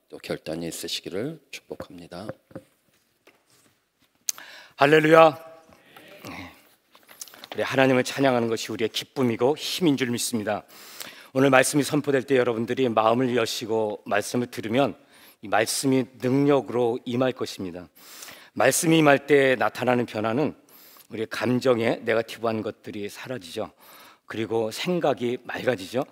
또 결단이 있으시기를 축복합니다. 할렐루야. 우리 하나님을 찬양하는 것이 우리의 기쁨이고 힘인 줄 믿습니다. 오늘 말씀이 선포될 때 여러분들이 마음을 여시고 말씀을 들으면 이 말씀이 능력으로 임할 것입니다. 말씀이 임할 때 나타나는 변화는 우리의 감정에 네거티브한 것들이 사라지죠. 그리고 생각이 맑아지죠.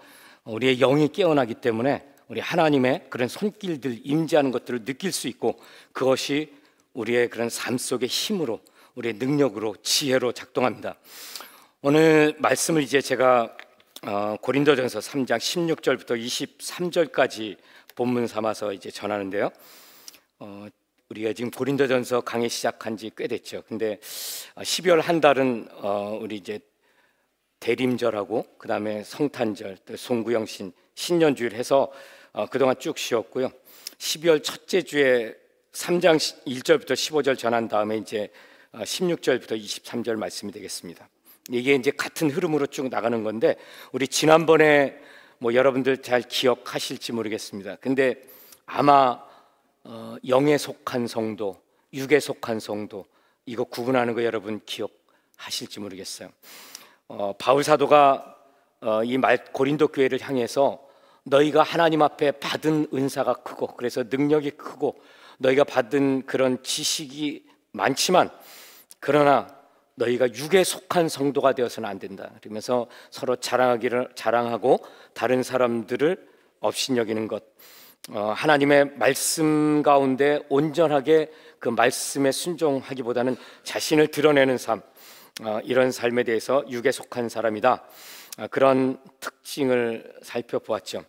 우리의 영이 깨어나기 때문에 우리 하나님의 그런 손길들 임재하는 것들을 느낄 수 있고, 그것이 우리의 그런 삶 속의 힘으로, 우리의 능력으로, 지혜로 작동합니다. 오늘 말씀을 이제 제가 고린도전서 3장 16절부터 23절까지 본문 삼아서 이제 전하는데요. 우리가 지금 고린도전서 강의 시작한 지 꽤 됐죠. 근데 12월 한 달은 우리 이제 대림절하고 그 다음에 성탄절, 또 송구영신, 신년주일 해서 그동안 쭉 쉬었고요. 12월 첫째 주에 3장 1절부터 15절 전한 다음에 이제 16절부터 23절 말씀이 되겠습니다. 이게 이제 같은 흐름으로 쭉 나가는 건데, 우리 지난번에 뭐 여러분들 잘 기억하실지 모르겠습니다. 근데 아마 영에 속한 성도, 육에 속한 성도, 이거 구분하는 거 여러분 기억하실지 모르겠어요. 바울 사도가 이 고린도 교회를 향해서 너희가 하나님 앞에 받은 은사가 크고, 그래서 능력이 크고, 너희가 받은 그런 지식이 많지만 그러나 너희가 육에 속한 성도가 되어서는 안 된다. 그러면서 서로 자랑하고 다른 사람들을 업신여기는 것, 하나님의 말씀 가운데 온전하게 그 말씀에 순종하기보다는 자신을 드러내는 삶, 이런 삶에 대해서 육에 속한 사람이다, 그런 특징을 살펴보았죠.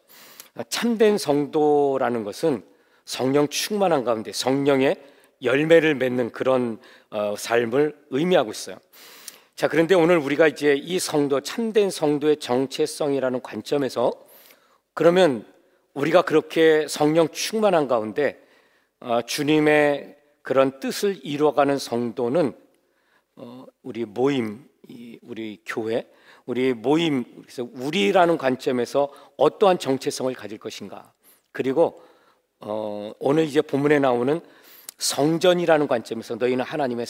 참된 성도라는 것은 성령 충만한 가운데 성령의 열매를 맺는 그런 삶을 의미하고 있어요. 자, 그런데 오늘 우리가 이제 이 성도, 참된 성도의 정체성이라는 관점에서, 그러면 우리가 그렇게 성령 충만한 가운데 주님의 그런 뜻을 이루어가는 성도는 우리 모임, 우리 교회, 우리 모임, 그래서 우리라는 관점에서 어떠한 정체성을 가질 것인가, 그리고 오늘 이제 본문에 나오는 성전이라는 관점에서 너희는 하나님의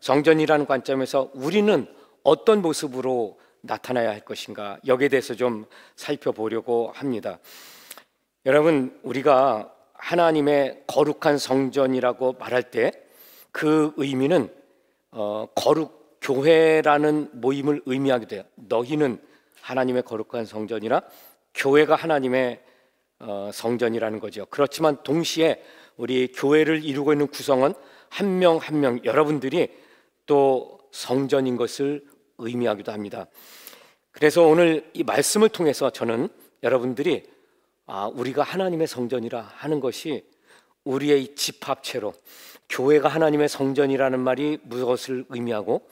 성전이라는 관점에서 우리는 어떤 모습으로 나타나야 할 것인가, 여기에 대해서 좀 살펴보려고 합니다. 여러분, 우리가 하나님의 거룩한 성전이라고 말할 때 그 의미는 거룩 교회라는 모임을 의미하게 돼요. 너희는 하나님의 거룩한 성전이라, 교회가 하나님의 성전이라는 거죠. 그렇지만 동시에 우리 교회를 이루고 있는 구성원 한 명 한 명, 여러분들이 또 성전인 것을 의미하기도 합니다. 그래서 오늘 이 말씀을 통해서 저는 여러분들이 우리가 하나님의 성전이라 하는 것이 우리의 이 집합체로, 교회가 하나님의 성전이라는 말이 무엇을 의미하고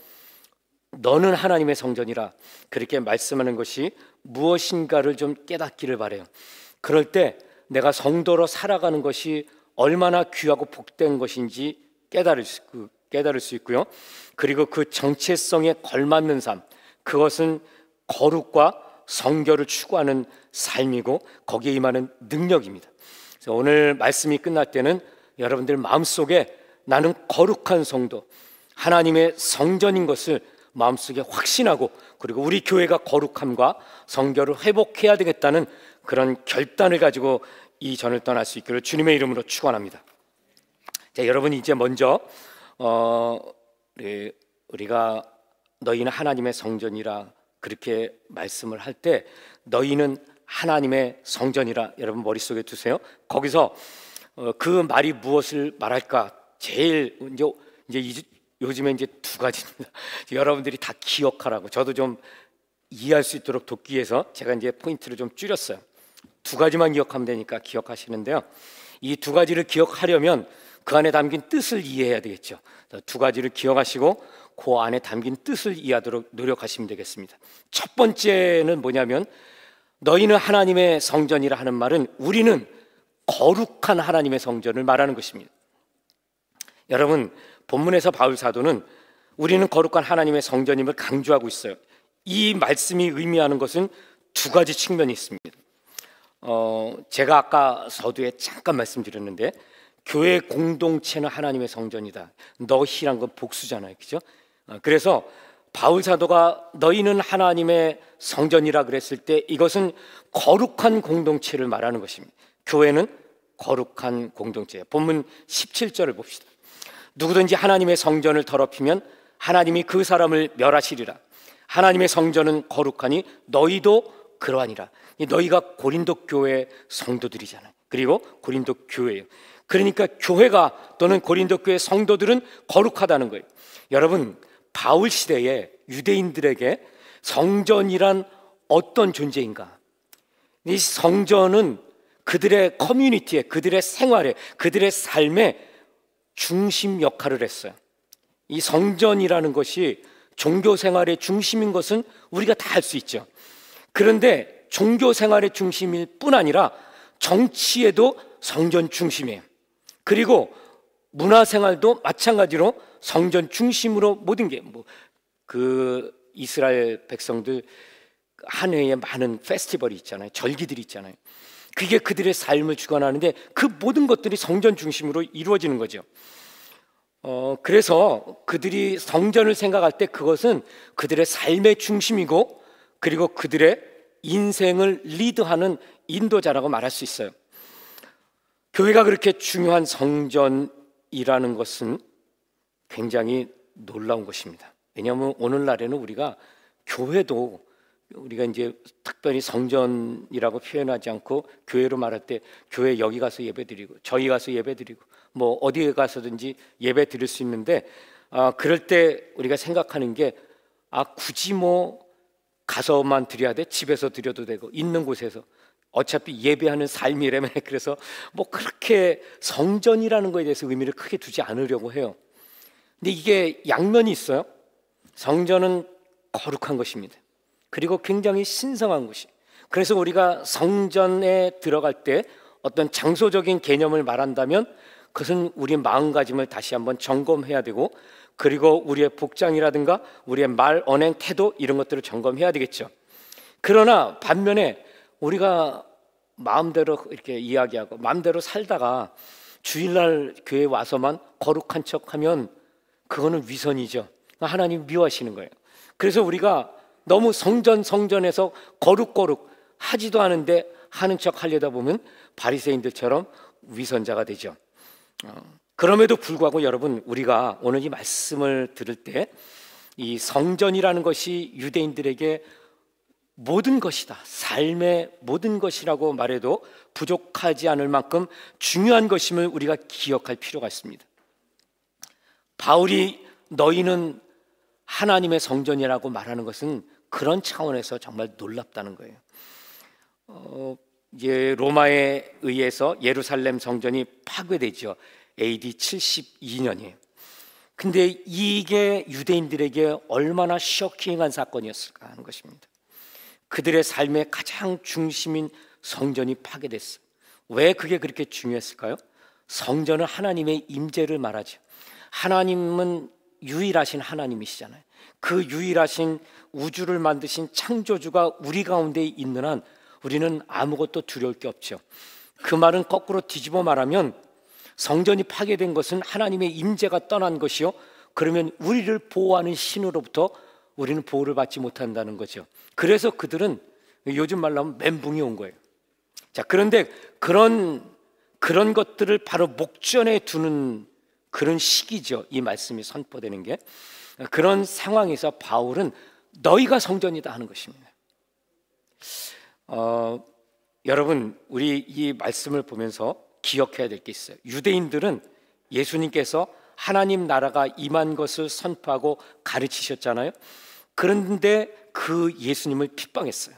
너는 하나님의 성전이라 그렇게 말씀하는 것이 무엇인가를 좀 깨닫기를 바라요. 그럴 때 내가 성도로 살아가는 것이 얼마나 귀하고 복된 것인지 깨달을 수 있고요. 그리고 그 정체성에 걸맞는 삶, 그것은 거룩과 성결을 추구하는 삶이고 거기에 임하는 능력입니다. 그래서 오늘 말씀이 끝날 때는 여러분들 마음속에 나는 거룩한 성도, 하나님의 성전인 것을 마음속에 확신하고, 그리고 우리 교회가 거룩함과 성결을 회복해야 되겠다는 그런 결단을 가지고 이 전을 떠날 수 있기를 주님의 이름으로 축원합니다. 자, 여러분, 이제 먼저 우리가 너희는 하나님의 성전이라 그렇게 말씀을 할 때 너희는 하나님의 성전이라 여러분 머릿속에 두세요. 거기서 그 말이 무엇을 말할까? 제일 이제 요즘에 이제 두 가지입니다. 여러분들이 다 기억하라고, 저도 좀 이해할 수 있도록 돕기 위해서 제가 이제 포인트를 좀 줄였어요. 두 가지만 기억하면 되니까 기억하시는데요. 이 두 가지를 기억하려면 그 안에 담긴 뜻을 이해해야 되겠죠. 두 가지를 기억하시고 그 안에 담긴 뜻을 이해하도록 노력하시면 되겠습니다. 첫 번째는 뭐냐면, 너희는 하나님의 성전이라 하는 말은 우리는 거룩한 하나님의 성전을 말하는 것입니다. 여러분, 본문에서 바울 사도는 우리는 거룩한 하나님의 성전임을 강조하고 있어요. 이 말씀이 의미하는 것은 두 가지 측면이 있습니다. 제가 아까 서두에 잠깐 말씀드렸는데 교회 공동체는 하나님의 성전이다. 너희란 건 복수잖아요, 그죠? 그래서 바울 사도가 너희는 하나님의 성전이라 그랬을 때 이것은 거룩한 공동체를 말하는 것입니다. 교회는 거룩한 공동체예요. 본문 17절을 봅시다. 누구든지 하나님의 성전을 더럽히면 하나님이 그 사람을 멸하시리라. 하나님의 성전은 거룩하니 너희도 그러하니라. 너희가 고린도 교회 성도들이잖아요. 그리고 고린도 교회예요. 그러니까 교회가 또는 고린도 교회 성도들은 거룩하다는 거예요. 여러분, 바울 시대에 유대인들에게 성전이란 어떤 존재인가? 이 성전은 그들의 커뮤니티에, 그들의 생활에, 그들의 삶에 중심 역할을 했어요. 이 성전이라는 것이 종교 생활의 중심인 것은 우리가 다 알 수 있죠. 그런데 종교 생활의 중심일 뿐 아니라 정치에도 성전 중심이에요. 그리고 문화 생활도 마찬가지로 성전 중심으로 모든 게 그 이스라엘 백성들 한 해에 많은 페스티벌이 있잖아요. 절기들이 있잖아요. 그게 그들의 삶을 주관하는데 그 모든 것들이 성전 중심으로 이루어지는 거죠. 그래서 그들이 성전을 생각할 때 그것은 그들의 삶의 중심이고 그리고 그들의 인생을 리드하는 인도자라고 말할 수 있어요. 교회가 그렇게 중요한 성전이라는 것은 굉장히 놀라운 것입니다. 왜냐하면 오늘날에는 우리가 교회도 우리가 이제 특별히 성전이라고 표현하지 않고 교회로 말할 때 교회 여기 가서 예배드리고 저희 가서 예배드리고 뭐 어디에 가서든지 예배 드릴 수 있는데 그럴 때 우리가 생각하는 게 굳이 뭐 가서만 드려야 돼? 집에서 드려도 되고 있는 곳에서 어차피 예배하는 삶이라며 그래서 뭐 그렇게 성전이라는 것에 대해서 의미를 크게 두지 않으려고 해요. 근데 이게 양면이 있어요. 성전은 거룩한 것입니다. 그리고 굉장히 신성한 것이. 그래서 우리가 성전에 들어갈 때 어떤 장소적인 개념을 말한다면 그것은 우리 마음가짐을 다시 한번 점검해야 되고 그리고 우리의 복장이라든가 우리의 말, 언행, 태도 이런 것들을 점검해야 되겠죠. 그러나 반면에 우리가 마음대로 이렇게 이야기하고 마음대로 살다가 주일날 교회에 와서만 거룩한 척하면 그거는 위선이죠. 하나님 미워하시는 거예요. 그래서 우리가 너무 성전에서 거룩 하지도 않은데 하는 척 하려다 보면 바리새인들처럼 위선자가 되죠. 그럼에도 불구하고 여러분, 우리가 오늘 이 말씀을 들을 때 이 성전이라는 것이 유대인들에게 모든 것이다, 삶의 모든 것이라고 말해도 부족하지 않을 만큼 중요한 것임을 우리가 기억할 필요가 있습니다. 바울이 너희는 하나님의 성전이라고 말하는 것은 그런 차원에서 정말 놀랍다는 거예요. 이제 로마에 의해서 예루살렘 성전이 파괴되죠. AD 72년이에요. 근데 이게 유대인들에게 얼마나 쇼킹한 사건이었을까 하는 것입니다. 그들의 삶의 가장 중심인 성전이 파괴됐어요. 왜 그게 그렇게 중요했을까요? 성전은 하나님의 임재를 말하죠. 하나님은 유일하신 하나님이시잖아요. 그 유일하신 우주를 만드신 창조주가 우리 가운데 있는 한 우리는 아무것도 두려울 게 없죠. 그 말은 거꾸로 뒤집어 말하면 성전이 파괴된 것은 하나님의 임재가 떠난 것이요, 그러면 우리를 보호하는 신으로부터 우리는 보호를 받지 못한다는 거죠. 그래서 그들은 요즘 말로 하면 멘붕이 온 거예요. 자, 그런데 그런 것들을 바로 목전에 두는 그런 시기죠. 이 말씀이 선포되는 게. 그런 상황에서 바울은 너희가 성전이다 하는 것입니다. 여러분, 우리 이 말씀을 보면서 기억해야 될 게 있어요. 유대인들은 예수님께서 하나님 나라가 임한 것을 선포하고 가르치셨잖아요. 그런데 그 예수님을 핍박했어요.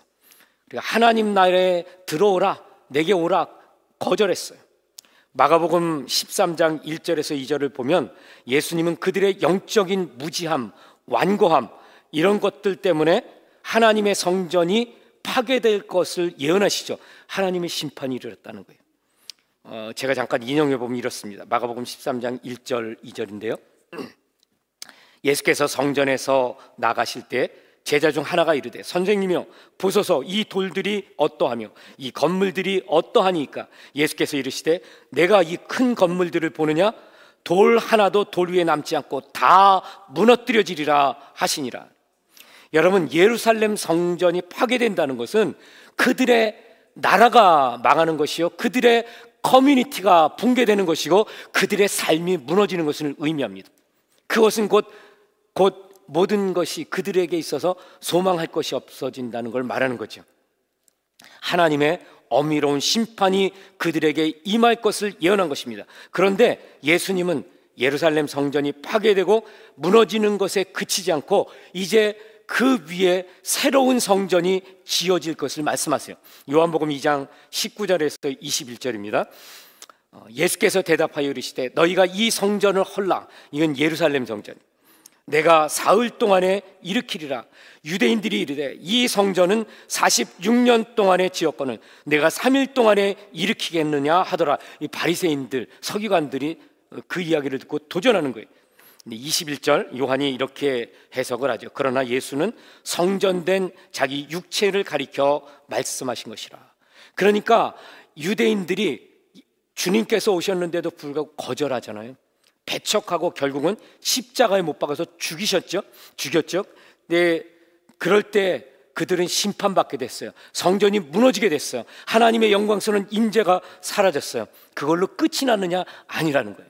하나님 나라에 들어오라, 내게 오라 거절했어요. 마가복음 13장 1절에서 2절을 보면 예수님은 그들의 영적인 무지함, 완고함 이런 것들 때문에 하나님의 성전이 파괴될 것을 예언하시죠. 하나님의 심판이 이르렀다는 거예요. 제가 잠깐 인용해 보면 이렇습니다. 마가복음 13장 1절 2절인데요. 예수께서 성전에서 나가실 때 제자 중 하나가 이르되 선생님이여 보소서 이 돌들이 어떠하며 이 건물들이 어떠하니까? 예수께서 이르시되 내가 이 큰 건물들을 보느냐? 돌 하나도 돌 위에 남지 않고 다 무너뜨려지리라 하시니라. 여러분, 예루살렘 성전이 파괴된다는 것은 그들의 나라가 망하는 것이요, 그들의 커뮤니티가 붕괴되는 것이고 그들의 삶이 무너지는 것을 의미합니다. 그것은 곧 모든 것이 그들에게 있어서 소망할 것이 없어진다는 걸 말하는 거죠. 하나님의 어미로운 심판이 그들에게 임할 것을 예언한 것입니다. 그런데 예수님은 예루살렘 성전이 파괴되고 무너지는 것에 그치지 않고 이제 그 위에 새로운 성전이 지어질 것을 말씀하세요. 요한복음 2장 19절에서 21절입니다. 예수께서 대답하여 이르시되 너희가 이 성전을 헐라. 이건 예루살렘 성전. 내가 사흘 동안에 일으키리라. 유대인들이 이르되 이 성전은 46년 동안에 지었거늘 내가 3일 동안에 일으키겠느냐 하더라. 이 바리새인들, 서기관들이 그 이야기를 듣고 도전하는 거예요. 21절 요한이 이렇게 해석을 하죠. 그러나 예수는 성전된 자기 육체를 가리켜 말씀하신 것이라. 그러니까 유대인들이 주님께서 오셨는데도 불구하고 거절하잖아요. 배척하고 결국은 십자가에 못 박아서 죽였죠. 네, 그럴 때 그들은 심판받게 됐어요. 성전이 무너지게 됐어요. 하나님의 영광스러운 임재가 사라졌어요. 그걸로 끝이 났느냐? 아니라는 거예요.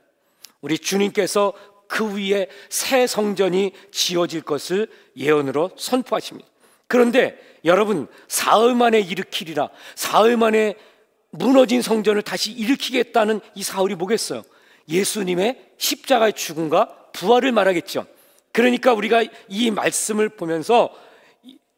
우리 주님께서 그 위에 새 성전이 지어질 것을 예언으로 선포하십니다. 그런데 여러분, 사흘 만에 일으키리라. 사흘 만에 무너진 성전을 다시 일으키겠다는 이 사흘이 뭐겠어요? 예수님의 십자가의 죽음과 부활을 말하겠죠. 그러니까 우리가 이 말씀을 보면서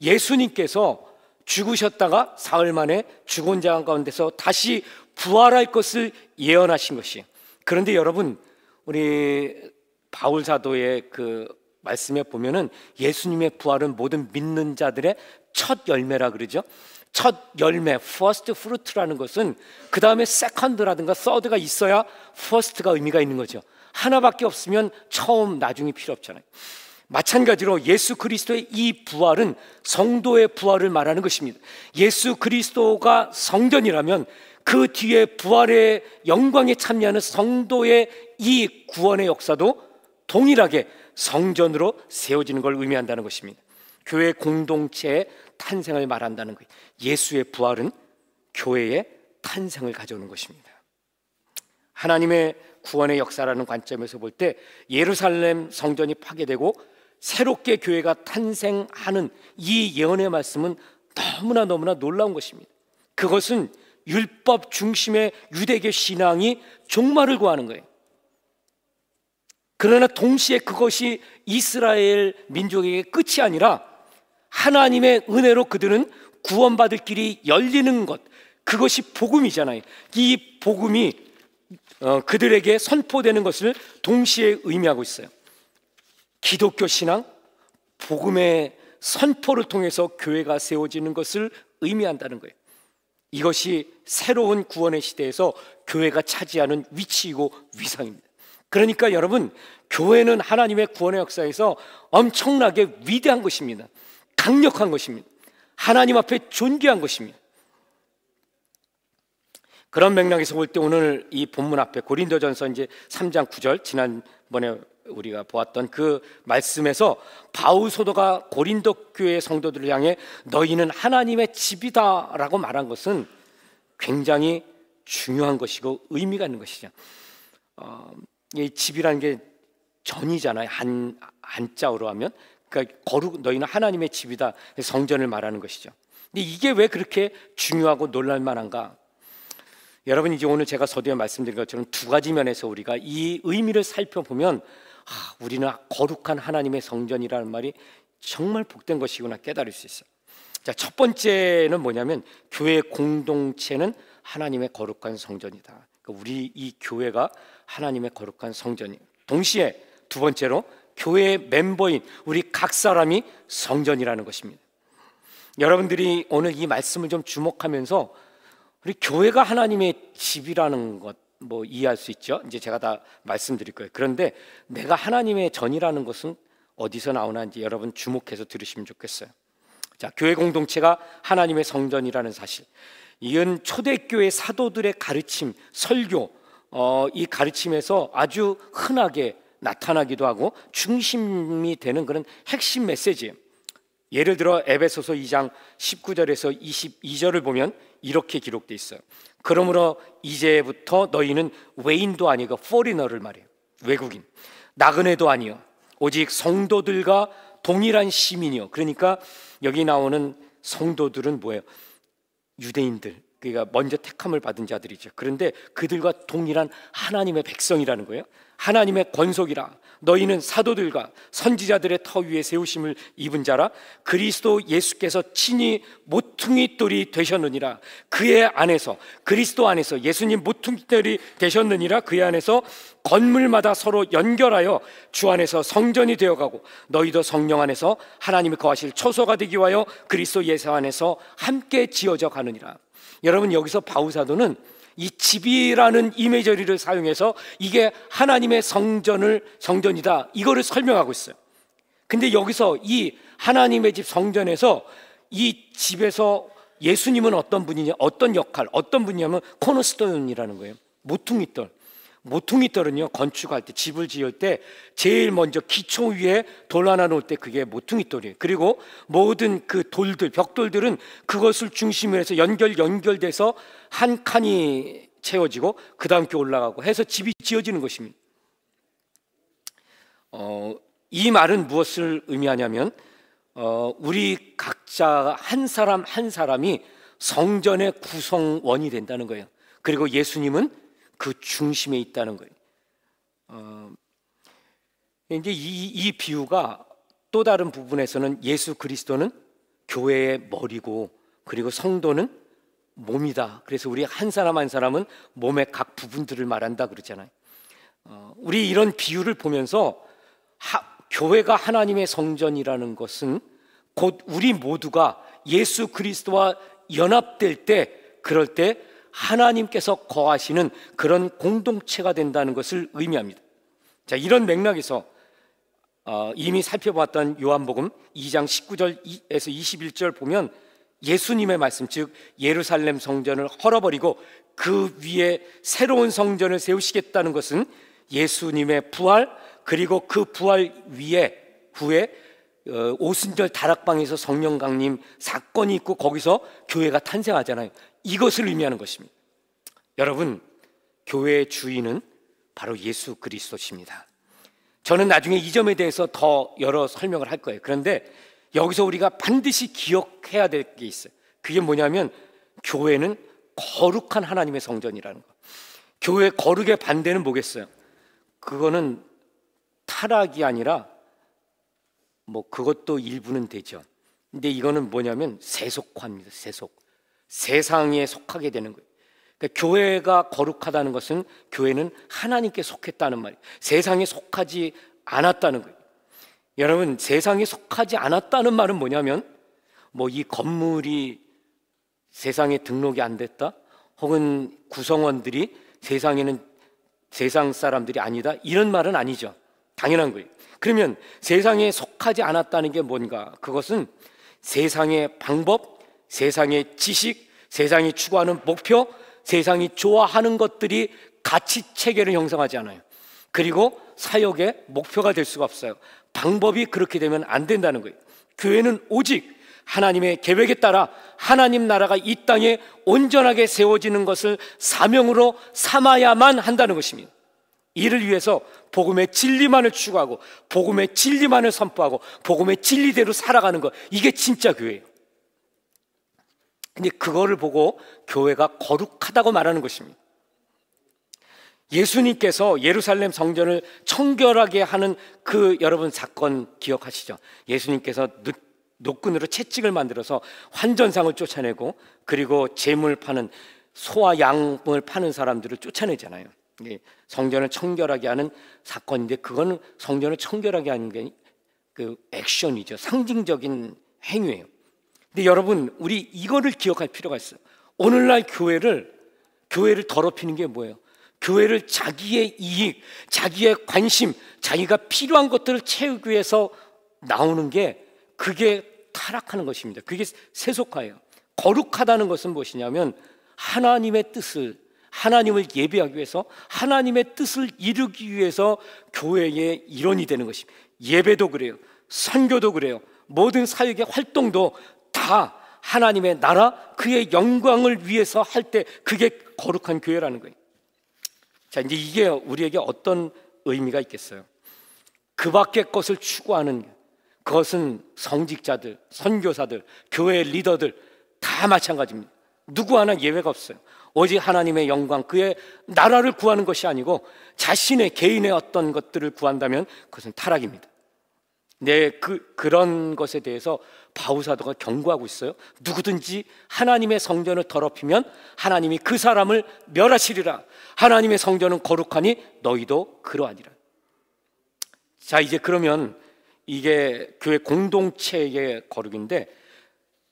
예수님께서 죽으셨다가 사흘 만에 죽은 자 가운데서 다시 부활할 것을 예언하신 것이에요. 그런데 여러분, 우리 바울 사도의 그 말씀에 보면은 예수님의 부활은 모든 믿는 자들의 첫 열매라 그러죠. 첫 열매, first fruit라는 것은 그 다음에 second라든가 third가 있어야 first가 의미가 있는 거죠. 하나밖에 없으면 처음, 나중이 필요 없잖아요. 마찬가지로 예수 그리스도의 이 부활은 성도의 부활을 말하는 것입니다. 예수 그리스도가 성전이라면 그 뒤에 부활의 영광에 참여하는 성도의 이 구원의 역사도 동일하게 성전으로 세워지는 걸 의미한다는 것입니다. 교회 공동체의 탄생을 말한다는 거예요. 예수의 부활은 교회의 탄생을 가져오는 것입니다. 하나님의 구원의 역사라는 관점에서 볼 때 예루살렘 성전이 파괴되고 새롭게 교회가 탄생하는 이 예언의 말씀은 너무나 놀라운 것입니다. 그것은 율법 중심의 유대교 신앙이 종말을 구하는 거예요. 그러나 동시에 그것이 이스라엘 민족에게 끝이 아니라 하나님의 은혜로 그들은 구원받을 길이 열리는 것, 그것이 복음이잖아요. 이 복음이 그들에게 선포되는 것을 동시에 의미하고 있어요. 기독교 신앙, 복음의 선포를 통해서 교회가 세워지는 것을 의미한다는 거예요. 이것이 새로운 구원의 시대에서 교회가 차지하는 위치이고 위상입니다. 그러니까 여러분, 교회는 하나님의 구원의 역사에서 엄청나게 위대한 것입니다. 강력한 것입니다. 하나님 앞에 존귀한 것입니다. 그런 맥락에서 볼 때 오늘 이 본문 앞에 고린도전서 이제 3장 9절, 지난번에 우리가 보았던 그 말씀에서 바울 사도가 고린도 교회 성도들을 향해 너희는 하나님의 집이다라고 말한 것은 굉장히 중요한 것이고 의미가 있는 것이죠. 이 집이라는 게 전이잖아요. 한자어로 하면, 그러니까 너희는 하나님의 집이다, 성전을 말하는 것이죠. 근데 이게 왜 그렇게 중요하고 놀랄만한가? 여러분, 이제 오늘 제가 서두에 말씀드린 것처럼 두 가지 면에서 우리가 이 의미를 살펴보면 우리는 거룩한 하나님의 성전이라는 말이 정말 복된 것이구나 깨달을 수 있어요. 자, 첫 번째는 뭐냐면 교회 공동체는 하나님의 거룩한 성전이다. 그러니까 우리 이 교회가 하나님의 거룩한 성전이에요. 동시에 두 번째로 교회의 멤버인 우리 각 사람이 성전이라는 것입니다. 여러분들이 오늘 이 말씀을 좀 주목하면서 우리 교회가 하나님의 집이라는 것 뭐 이해할 수 있죠. 이제 제가 다 말씀드릴 거예요. 그런데 내가 하나님의 전이라는 것은 어디서 나오는지 여러분 주목해서 들으시면 좋겠어요. 자, 교회 공동체가 하나님의 성전이라는 사실, 이건 초대교회 사도들의 가르침, 설교, 이 가르침에서 아주 흔하게 나타나기도 하고 중심이 되는 그런 핵심 메시지예요. 예를 들어 에베소서 2장 19절에서 22절을 보면 이렇게 기록되어 있어요. 그러므로 이제부터 너희는 외인도 아니고 foreigner를 말해요. 외국인, 나그네도 아니요 오직 성도들과 동일한 시민이요. 그러니까 여기 나오는 성도들은 뭐예요? 유대인들, 그러니까 먼저 택함을 받은 자들이죠. 그런데 그들과 동일한 하나님의 백성이라는 거예요. 하나님의 권속이라. 너희는 사도들과 선지자들의 터 위에 세우심을 입은 자라. 그리스도 예수께서 친히 모퉁이돌이 되셨느니라. 그의 안에서, 그리스도 안에서 예수님 모퉁이돌이 되셨느니라. 그의 안에서 건물마다 서로 연결하여 주 안에서 성전이 되어가고 너희도 성령 안에서 하나님이 거하실 초소가 되기 위하여 그리스도 예수 안에서 함께 지어져 가느니라. 여러분, 여기서 바울 사도는 이 집이라는 이미저리를 사용해서 이게 하나님의 성전이다, 이거를 설명하고 있어요. 근데 여기서 이 하나님의 집 성전에서 이 집에서 예수님은 어떤 분이냐, 어떤 역할, 어떤 분이냐면 코너스톤이라는 거예요. 모퉁이돌. 모퉁이돌은요, 건축할 때, 집을 지을 때 제일 먼저 기초 위에 돌 하나 놓을 때 그게 모퉁이돌이에요. 그리고 모든 그 돌들, 벽돌들은 그것을 중심으로 해서 연결돼서 한 칸이 채워지고 그 다음 게 올라가고 해서 집이 지어지는 것입니다. 이 말은 무엇을 의미하냐면 우리 각자 한 사람 한 사람이 성전의 구성원이 된다는 거예요. 그리고 예수님은 그 중심에 있다는 거예요. 이제 이 비유가 또 다른 부분에서는 예수 그리스도는 교회의 머리고 그리고 성도는 몸이다. 그래서 우리 한 사람 한 사람은 몸의 각 부분들을 말한다 그러잖아요. 우리 이런 비유를 보면서 교회가 하나님의 성전이라는 것은 곧 우리 모두가 예수 그리스도와 연합될 때, 그럴 때 하나님께서 거하시는 그런 공동체가 된다는 것을 의미합니다. 자, 이런 맥락에서 이미 살펴봤던 요한복음 2장 19절에서 21절 보면 예수님의 말씀, 즉 예루살렘 성전을 헐어버리고 그 위에 새로운 성전을 세우시겠다는 것은 예수님의 부활, 그리고 그 부활 후에 오순절 다락방에서 성령 강림 사건이 있고 거기서 교회가 탄생하잖아요. 이것을 의미하는 것입니다. 여러분, 교회의 주인은 바로 예수 그리스도십니다. 저는 나중에 이 점에 대해서 더 여러 설명을 할 거예요. 그런데 여기서 우리가 반드시 기억해야 될 게 있어요. 그게 뭐냐면 교회는 거룩한 하나님의 성전이라는 거. 교회의 거룩의 반대는 뭐겠어요? 그거는 타락이 아니라 그것도 일부는 되죠. 근데 이거는 뭐냐면 세속화입니다. 세상에 속하게 되는 거예요. 그러니까 교회가 거룩하다는 것은 교회는 하나님께 속했다는 말이에요. 세상에 속하지 않았다는 거예요. 여러분, 세상에 속하지 않았다는 말은 뭐냐면 이 건물이 세상에 등록이 안 됐다, 혹은 구성원들이 세상에는 세상 사람들이 아니다, 이런 말은 아니죠. 당연한 거예요. 그러면 세상에 속하지 않았다는 게 뭔가? 그것은 세상의 방법, 세상의 지식, 세상이 추구하는 목표, 세상이 좋아하는 것들이 가치 체계를 형성하지 않아요. 그리고 사역의 목표가 될 수가 없어요. 방법이 그렇게 되면 안 된다는 거예요. 교회는 오직 하나님의 계획에 따라 하나님 나라가 이 땅에 온전하게 세워지는 것을 사명으로 삼아야만 한다는 것입니다. 이를 위해서 복음의 진리만을 추구하고 복음의 진리만을 선포하고 복음의 진리대로 살아가는 것, 이게 진짜 교회예요. 근데 그거를 보고 교회가 거룩하다고 말하는 것입니다. 예수님께서 예루살렘 성전을 청결하게 하는 그 여러분 사건 기억하시죠? 예수님께서 노끈으로 채찍을 만들어서 환전상을 쫓아내고 그리고 재물 파는 소와 양을 파는 사람들을 쫓아내잖아요. 성전을 청결하게 하는 사건인데 그거는 성전을 청결하게 하는 게 그 액션이죠. 상징적인 행위예요. 근데 여러분, 우리 이거를 기억할 필요가 있어요. 오늘날 교회를 더럽히는 게 뭐예요? 교회를 자기의 이익, 자기의 관심, 자기가 필요한 것들을 채우기 위해서 나오는 게 그게 타락하는 것입니다. 그게 세속화예요. 거룩하다는 것은 무엇이냐면 하나님의 뜻을, 하나님을 예배하기 위해서, 하나님의 뜻을 이루기 위해서 교회의 일원이 되는 것입니다. 예배도 그래요, 선교도 그래요, 모든 사역의 활동도 다 하나님의 나라, 그의 영광을 위해서 할 때 그게 거룩한 교회라는 거예요. 자, 이제 이게 우리에게 어떤 의미가 있겠어요? 그 밖의 것을 추구하는, 그것은 성직자들, 선교사들, 교회 리더들 다 마찬가지입니다. 누구 하나 예외가 없어요. 오직 하나님의 영광, 그의 나라를 구하는 것이 아니고 자신의 개인의 어떤 것들을 구한다면 그것은 타락입니다. 그런 것에 대해서 바울사도가 경고하고 있어요. 누구든지 하나님의 성전을 더럽히면 하나님이 그 사람을 멸하시리라. 하나님의 성전은 거룩하니 너희도 그러하니라. 자, 이제 그러면 이게 교회 공동체의 거룩인데,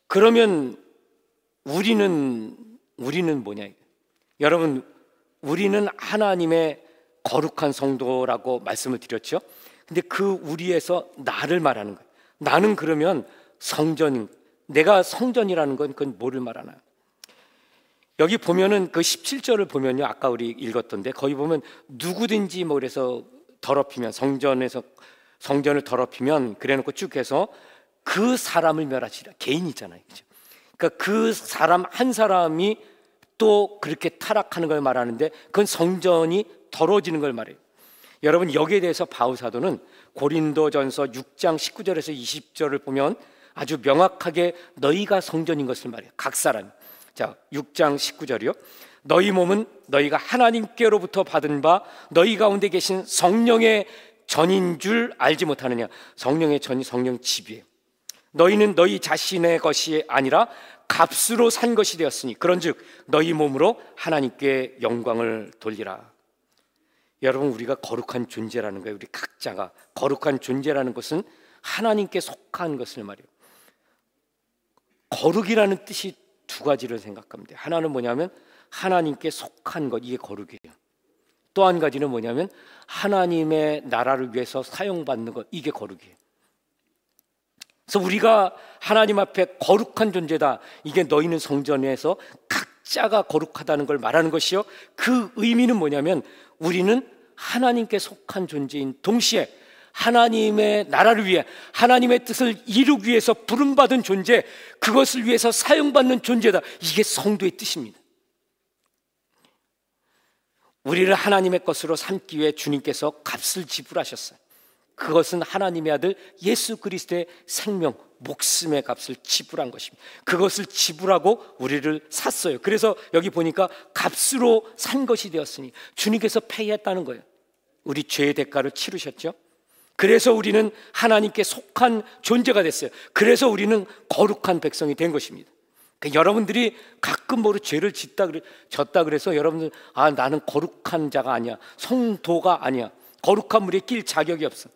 그러면 우리는 뭐냐? 여러분, 우리는 하나님의 거룩한 성도라고 말씀을 드렸죠. 근데 그 우리에서 나를 말하는 거예요. 나는 그러면 성전, 내가 성전이라는 건 그건 뭐를 말하나요? 여기 보면은 그 17절을 보면요, 아까 우리 읽었던데 거기 보면 누구든지 뭐 그래서 더럽히면, 성전을 더럽히면 그래놓고 쭉 해서 그 사람을 멸하시라. 개인이잖아요, 그죠? 그러니까 그 사람 한 사람이 또 그렇게 타락하는 걸 말하는데 그건 성전이 더러워지는 걸 말해요. 여러분, 여기에 대해서 바울사도는 고린도전서 6장 19절에서 20절을 보면 아주 명확하게 너희가 성전인 것을 말해요. 각 사람. 자, 6장 19절이요. 너희 몸은 너희가 하나님께로부터 받은 바 너희 가운데 계신 성령의 전인 줄 알지 못하느냐. 성령의 전이 성령 집이에요. 너희는 너희 자신의 것이 아니라 값으로 산 것이 되었으니 그런즉 너희 몸으로 하나님께 영광을 돌리라. 여러분, 우리가 거룩한 존재라는 거예요. 우리 각자가 거룩한 존재라는 것은 하나님께 속한 것을 말이에요. 거룩이라는 뜻이 두 가지를 생각합니다. 하나는 뭐냐면 하나님께 속한 것, 이게 거룩이에요. 또 한 가지는 뭐냐면 하나님의 나라를 위해서 사용받는 것, 이게 거룩이에요. 그래서 우리가 하나님 앞에 거룩한 존재다, 이게 너희는 성전에서 각자가 거룩하다는 걸 말하는 것이요, 그 의미는 뭐냐면 우리는 하나님께 속한 존재인 동시에 하나님의 나라를 위해 하나님의 뜻을 이루기 위해서 부름받은 존재, 그것을 위해서 사용받는 존재다. 이게 성도의 뜻입니다. 우리를 하나님의 것으로 삼기 위해 주님께서 값을 지불하셨어요. 그것은 하나님의 아들 예수 그리스도의 생명, 목숨의 값을 지불한 것입니다. 그것을 지불하고 우리를 샀어요. 그래서 여기 보니까 값으로 산 것이 되었으니 주님께서 페이했다는 거예요. 우리 죄의 대가를 치르셨죠. 그래서 우리는 하나님께 속한 존재가 됐어요. 그래서 우리는 거룩한 백성이 된 것입니다. 그러니까 여러분들이 가끔 뭐로 죄를 졌다 그래서 여러분들, 나는 거룩한 자가 아니야, 성도가 아니야, 거룩한 물에 낄 자격이 없어.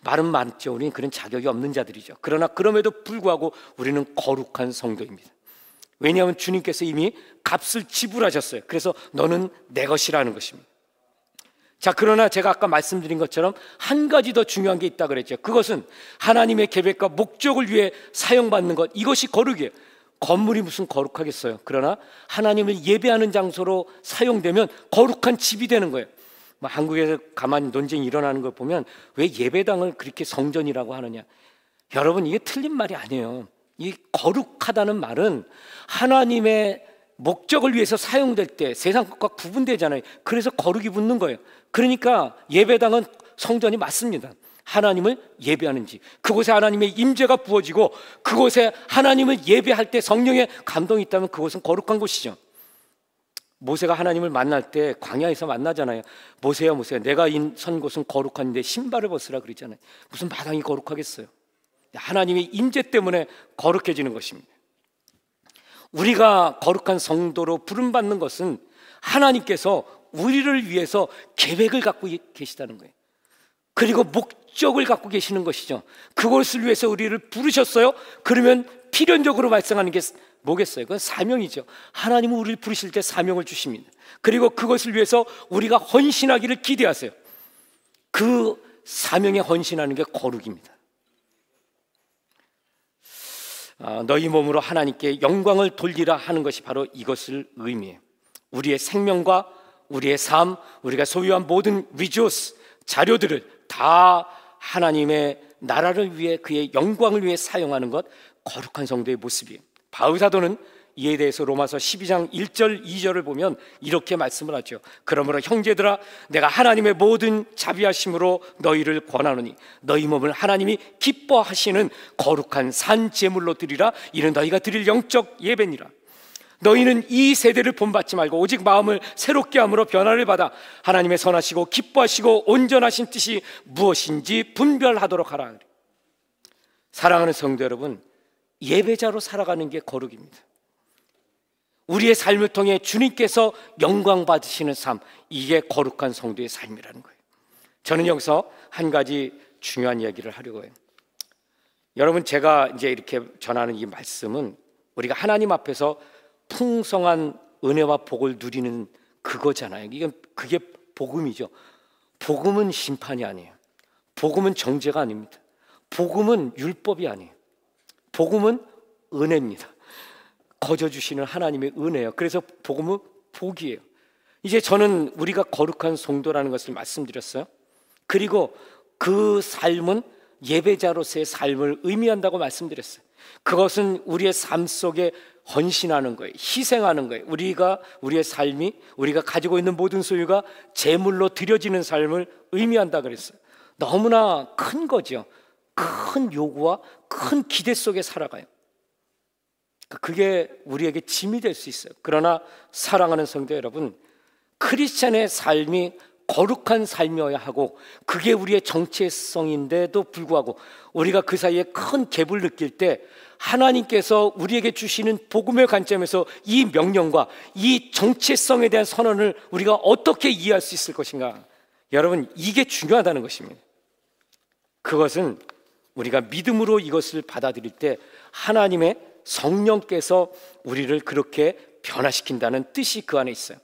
말은 많죠. 우리는 그런 자격이 없는 자들이죠. 그러나 그럼에도 불구하고 우리는 거룩한 성도입니다. 왜냐하면 주님께서 이미 값을 지불하셨어요. 그래서 너는 내 것이라는 것입니다. 자, 그러나 제가 아까 말씀드린 것처럼 한 가지 더 중요한 게 있다 그랬죠. 그것은 하나님의 계획과 목적을 위해 사용받는 것, 이것이 거룩이에요. 건물이 무슨 거룩하겠어요. 그러나 하나님을 예배하는 장소로 사용되면 거룩한 집이 되는 거예요. 한국에서 가만히 논쟁이 일어나는 걸 보면 왜 예배당을 그렇게 성전이라고 하느냐. 여러분, 이게 틀린 말이 아니에요. 이 거룩하다는 말은 하나님의 목적을 위해서 사용될 때 세상 것과 구분되잖아요. 그래서 거룩이 붙는 거예요. 그러니까 예배당은 성전이 맞습니다. 하나님을 예배하는 집, 그곳에 하나님의 임재가 부어지고 그곳에 하나님을 예배할 때 성령의 감동이 있다면 그곳은 거룩한 곳이죠. 모세가 하나님을 만날 때 광야에서 만나잖아요. 모세야, 모세야, 내가 선 곳은 거룩한데 신발을 벗으라 그랬잖아요. 무슨 마당이 거룩하겠어요. 하나님의 임재 때문에 거룩해지는 것입니다. 우리가 거룩한 성도로 부름받는 것은 하나님께서 우리를 위해서 계획을 갖고 계시다는 거예요. 그리고 목적을 갖고 계시는 것이죠. 그것을 위해서 우리를 부르셨어요. 그러면 필연적으로 발생하는 게 뭐겠어요? 그건 사명이죠. 하나님은 우리를 부르실 때 사명을 주십니다. 그리고 그것을 위해서 우리가 헌신하기를 기대하세요. 그 사명에 헌신하는 게 거룩입니다. 너희 몸으로 하나님께 영광을 돌리라 하는 것이 바로 이것을 의미해요. 우리의 생명과 우리의 삶, 우리가 소유한 모든 리소스, 자료들을 다 하나님의 나라를 위해 그의 영광을 위해 사용하는 것, 거룩한 성도의 모습이에요. 바울 사도는 이에 대해서 로마서 12장 1절 2절을 보면 이렇게 말씀을 하죠. 그러므로 형제들아, 내가 하나님의 모든 자비하심으로 너희를 권하노니 너희 몸을 하나님이 기뻐하시는 거룩한 산 제물로 드리라. 이는 너희가 드릴 영적 예배니라. 너희는 이 세대를 본받지 말고 오직 마음을 새롭게 함으로 변화를 받아 하나님의 선하시고 기뻐하시고 온전하신 뜻이 무엇인지 분별하도록 하라. 사랑하는 성도 여러분, 예배자로 살아가는 게 거룩입니다. 우리의 삶을 통해 주님께서 영광 받으시는 삶, 이게 거룩한 성도의 삶이라는 거예요. 저는 여기서 한 가지 중요한 이야기를 하려고 해요. 여러분, 제가 이제 이렇게 전하는 이 말씀은 우리가 하나님 앞에서 풍성한 은혜와 복을 누리는 그거잖아요. 그게 복음이죠. 복음은 심판이 아니에요. 복음은 정죄가 아닙니다. 복음은 율법이 아니에요. 복음은 은혜입니다. 거저 주시는 하나님의 은혜예요. 그래서 복음은 복이에요. 이제 저는 우리가 거룩한 성도라는 것을 말씀드렸어요. 그리고 그 삶은 예배자로서의 삶을 의미한다고 말씀드렸어요. 그것은 우리의 삶 속에 헌신하는 거예요. 희생하는 거예요. 우리의 삶이, 우리가 가지고 있는 모든 소유가 제물로 드려지는 삶을 의미한다 그랬어요. 너무나 큰 거죠. 큰 요구와 큰 기대 속에 살아가요. 그게 우리에게 짐이 될 수 있어요. 그러나 사랑하는 성도 여러분, 크리스찬의 삶이 거룩한 삶이어야 하고 그게 우리의 정체성인데도 불구하고 우리가 그 사이에 큰 갭을 느낄 때 하나님께서 우리에게 주시는 복음의 관점에서 이 명령과 이 정체성에 대한 선언을 우리가 어떻게 이해할 수 있을 것인가? 여러분, 이게 중요하다는 것입니다. 그것은 우리가 믿음으로 이것을 받아들일 때 하나님의 성령께서 우리를 그렇게 변화시킨다는 뜻이 그 안에 있어요.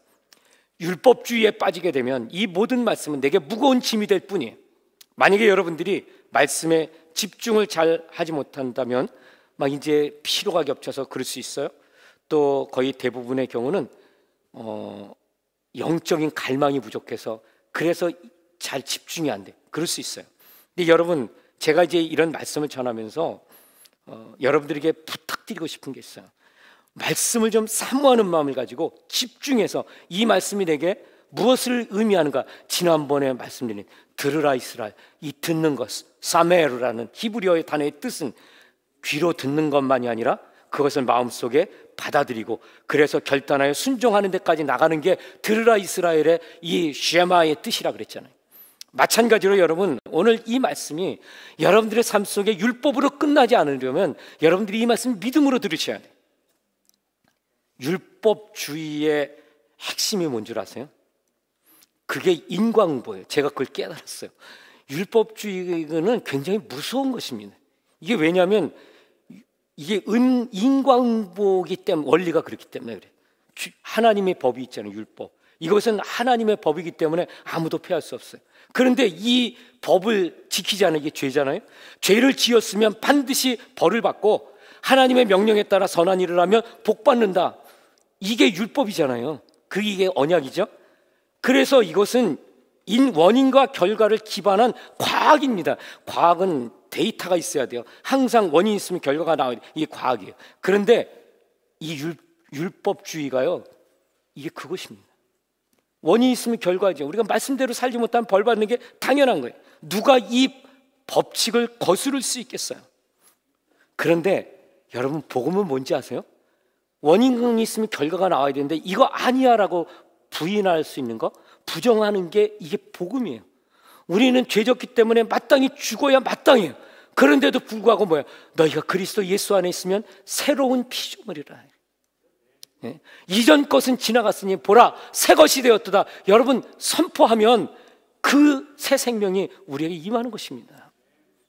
율법주의에 빠지게 되면 이 모든 말씀은 내게 무거운 짐이 될 뿐이에요. 만약에 여러분들이 말씀에 집중을 잘 하지 못한다면 막 이제 피로가 겹쳐서 그럴 수 있어요. 또 거의 대부분의 경우는 영적인 갈망이 부족해서 그래서 잘 집중이 안 돼. 그럴 수 있어요. 근데 여러분, 제가 이제 이런 말씀을 전하면서 여러분들에게 부탁드리고 싶은 게 있어요. 말씀을 좀 사모하는 마음을 가지고 집중해서 이 말씀이 내게 무엇을 의미하는가. 지난번에 말씀드린 들으라 이스라엘, 이 듣는 것, 사메르라는 히브리어의 단어의 뜻은 귀로 듣는 것만이 아니라 그것을 마음속에 받아들이고 그래서 결단하여 순종하는 데까지 나가는 게 들으라 이스라엘의 이 쉐마의 뜻이라 그랬잖아요. 마찬가지로 여러분, 오늘 이 말씀이 여러분들의 삶 속에 율법으로 끝나지 않으려면 여러분들이 이 말씀을 믿음으로 들으셔야 돼요. 율법주의의 핵심이 뭔 줄 아세요? 그게 인과응보예요. 제가 그걸 깨달았어요. 율법주의는 굉장히 무서운 것입니다. 이게 왜냐하면 이게 인과응보이기 때문에, 원리가 그렇기 때문에 그래요. 하나님의 법이 있잖아요. 율법. 이것은 하나님의 법이기 때문에 아무도 피할 수 없어요. 그런데 이 법을 지키지 않는 게 죄잖아요. 죄를 지었으면 반드시 벌을 받고 하나님의 명령에 따라 선한 일을 하면 복 받는다. 이게 율법이잖아요. 이게 언약이죠. 그래서 이것은 원인과 결과를 기반한 과학입니다. 과학은 데이터가 있어야 돼요. 항상 원인이 있으면 결과가 나와야 돼요. 이게 과학이에요. 그런데 이 율법주의가요, 이게 그것입니다. 원인이 있으면 결과죠. 우리가 말씀대로 살지 못하면 벌 받는 게 당연한 거예요. 누가 이 법칙을 거스를 수 있겠어요? 그런데 여러분, 복음은 뭔지 아세요? 원인이 있으면 결과가 나와야 되는데 이거 아니야 라고 부인할 수 있는 거, 부정하는 게 이게 복음이에요. 우리는 죄졌기 때문에 마땅히 죽어야 마땅해요. 그런데도 불구하고 뭐야? 너희가 그리스도 예수 안에 있으면 새로운 피조물이라. 예? 이전 것은 지나갔으니 보라 새 것이 되었도다. 여러분, 선포하면 그 새 생명이 우리에게 임하는 것입니다.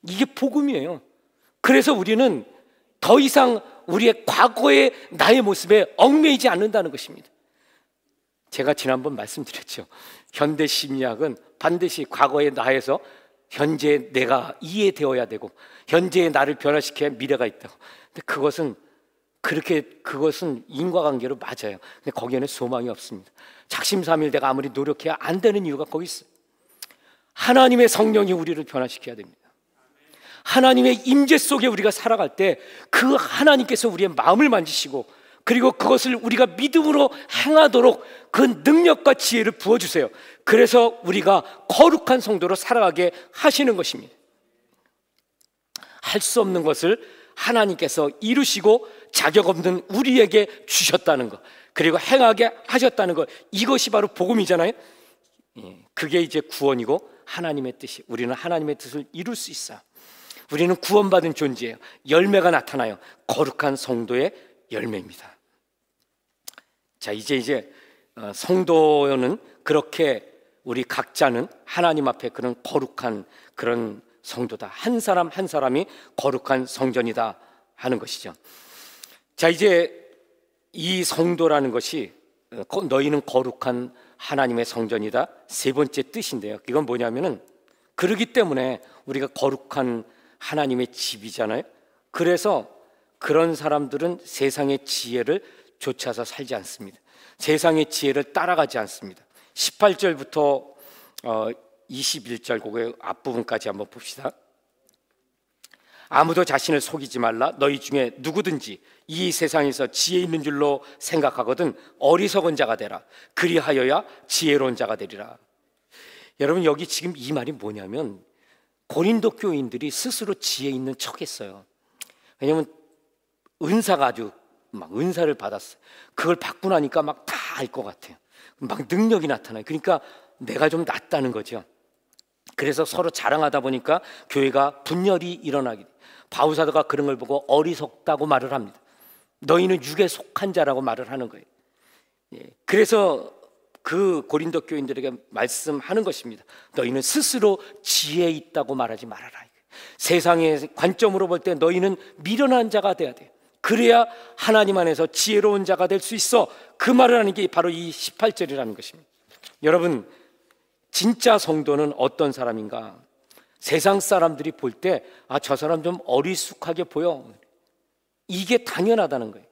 이게 복음이에요. 그래서 우리는 더 이상 우리의 과거의 나의 모습에 얽매이지 않는다는 것입니다. 제가 지난번 말씀드렸죠. 현대 심리학은 반드시 과거의 나에서 현재 내가 이해되어야 되고 현재의 나를 변화시켜야 미래가 있다고. 근데 그것은 인과관계로 맞아요. 근데 거기에는 소망이 없습니다. 작심삼일 내가 아무리 노력해야 안 되는 이유가 거기 있어요. 하나님의 성령이 우리를 변화시켜야 됩니다. 하나님의 임재 속에 우리가 살아갈 때 그 하나님께서 우리의 마음을 만지시고 그리고 그것을 우리가 믿음으로 행하도록 그 능력과 지혜를 부어주세요. 그래서 우리가 거룩한 성도로 살아가게 하시는 것입니다. 할 수 없는 것을 하나님께서 이루시고 자격 없는 우리에게 주셨다는 것, 그리고 행하게 하셨다는 것, 이것이 바로 복음이잖아요. 그게 이제 구원이고 하나님의 뜻이, 우리는 하나님의 뜻을 이룰 수 있어요. 우리는 구원받은 존재예요. 열매가 나타나요. 거룩한 성도의 열매입니다. 자, 이제 성도는 그렇게 우리 각자는 하나님 앞에 그런 거룩한 그런 성도다. 한 사람 한 사람이 거룩한 성전이다 하는 것이죠. 자, 이제 이 성도라는 것이 너희는 거룩한 하나님의 성전이다. 세 번째 뜻인데요. 이건 뭐냐면은 그러기 때문에 우리가 거룩한 하나님의 집이잖아요. 그래서 그런 사람들은 세상의 지혜를 쫓아서 살지 않습니다. 세상의 지혜를 따라가지 않습니다. 18절부터 21절 그의 앞부분까지 한번 봅시다. 아무도 자신을 속이지 말라. 너희 중에 누구든지 이 세상에서 지혜 있는 줄로 생각하거든 어리석은 자가 되라. 그리하여야 지혜로운 자가 되리라. 여러분, 여기 지금 이 말이 뭐냐면 고린도 교인들이 스스로 지혜 있는 척했어요. 왜냐하면 은사가 아주 막 은사를 받았어요. 그걸 받고 나니까 막 다 알 것 같아요. 막 능력이 나타나요. 그러니까 내가 좀 낫다는 거죠. 그래서 서로 자랑하다 보니까 교회가 분열이 일어나게 돼요. 바울사도가 그런 걸 보고 어리석다고 말을 합니다. 너희는 육에 속한 자라고 말을 하는 거예요. 그래서 그 고린도 교인들에게 말씀하는 것입니다. 너희는 스스로 지혜 있다고 말하지 말아라. 세상의 관점으로 볼 때 너희는 미련한 자가 돼야 돼요. 그래야 하나님 안에서 지혜로운 자가 될 수 있어. 그 말을 하는 게 바로 이 18절이라는 것입니다. 여러분, 진짜 성도는 어떤 사람인가? 세상 사람들이 볼 때 저 사람 좀 어리숙하게 보여. 이게 당연하다는 거예요.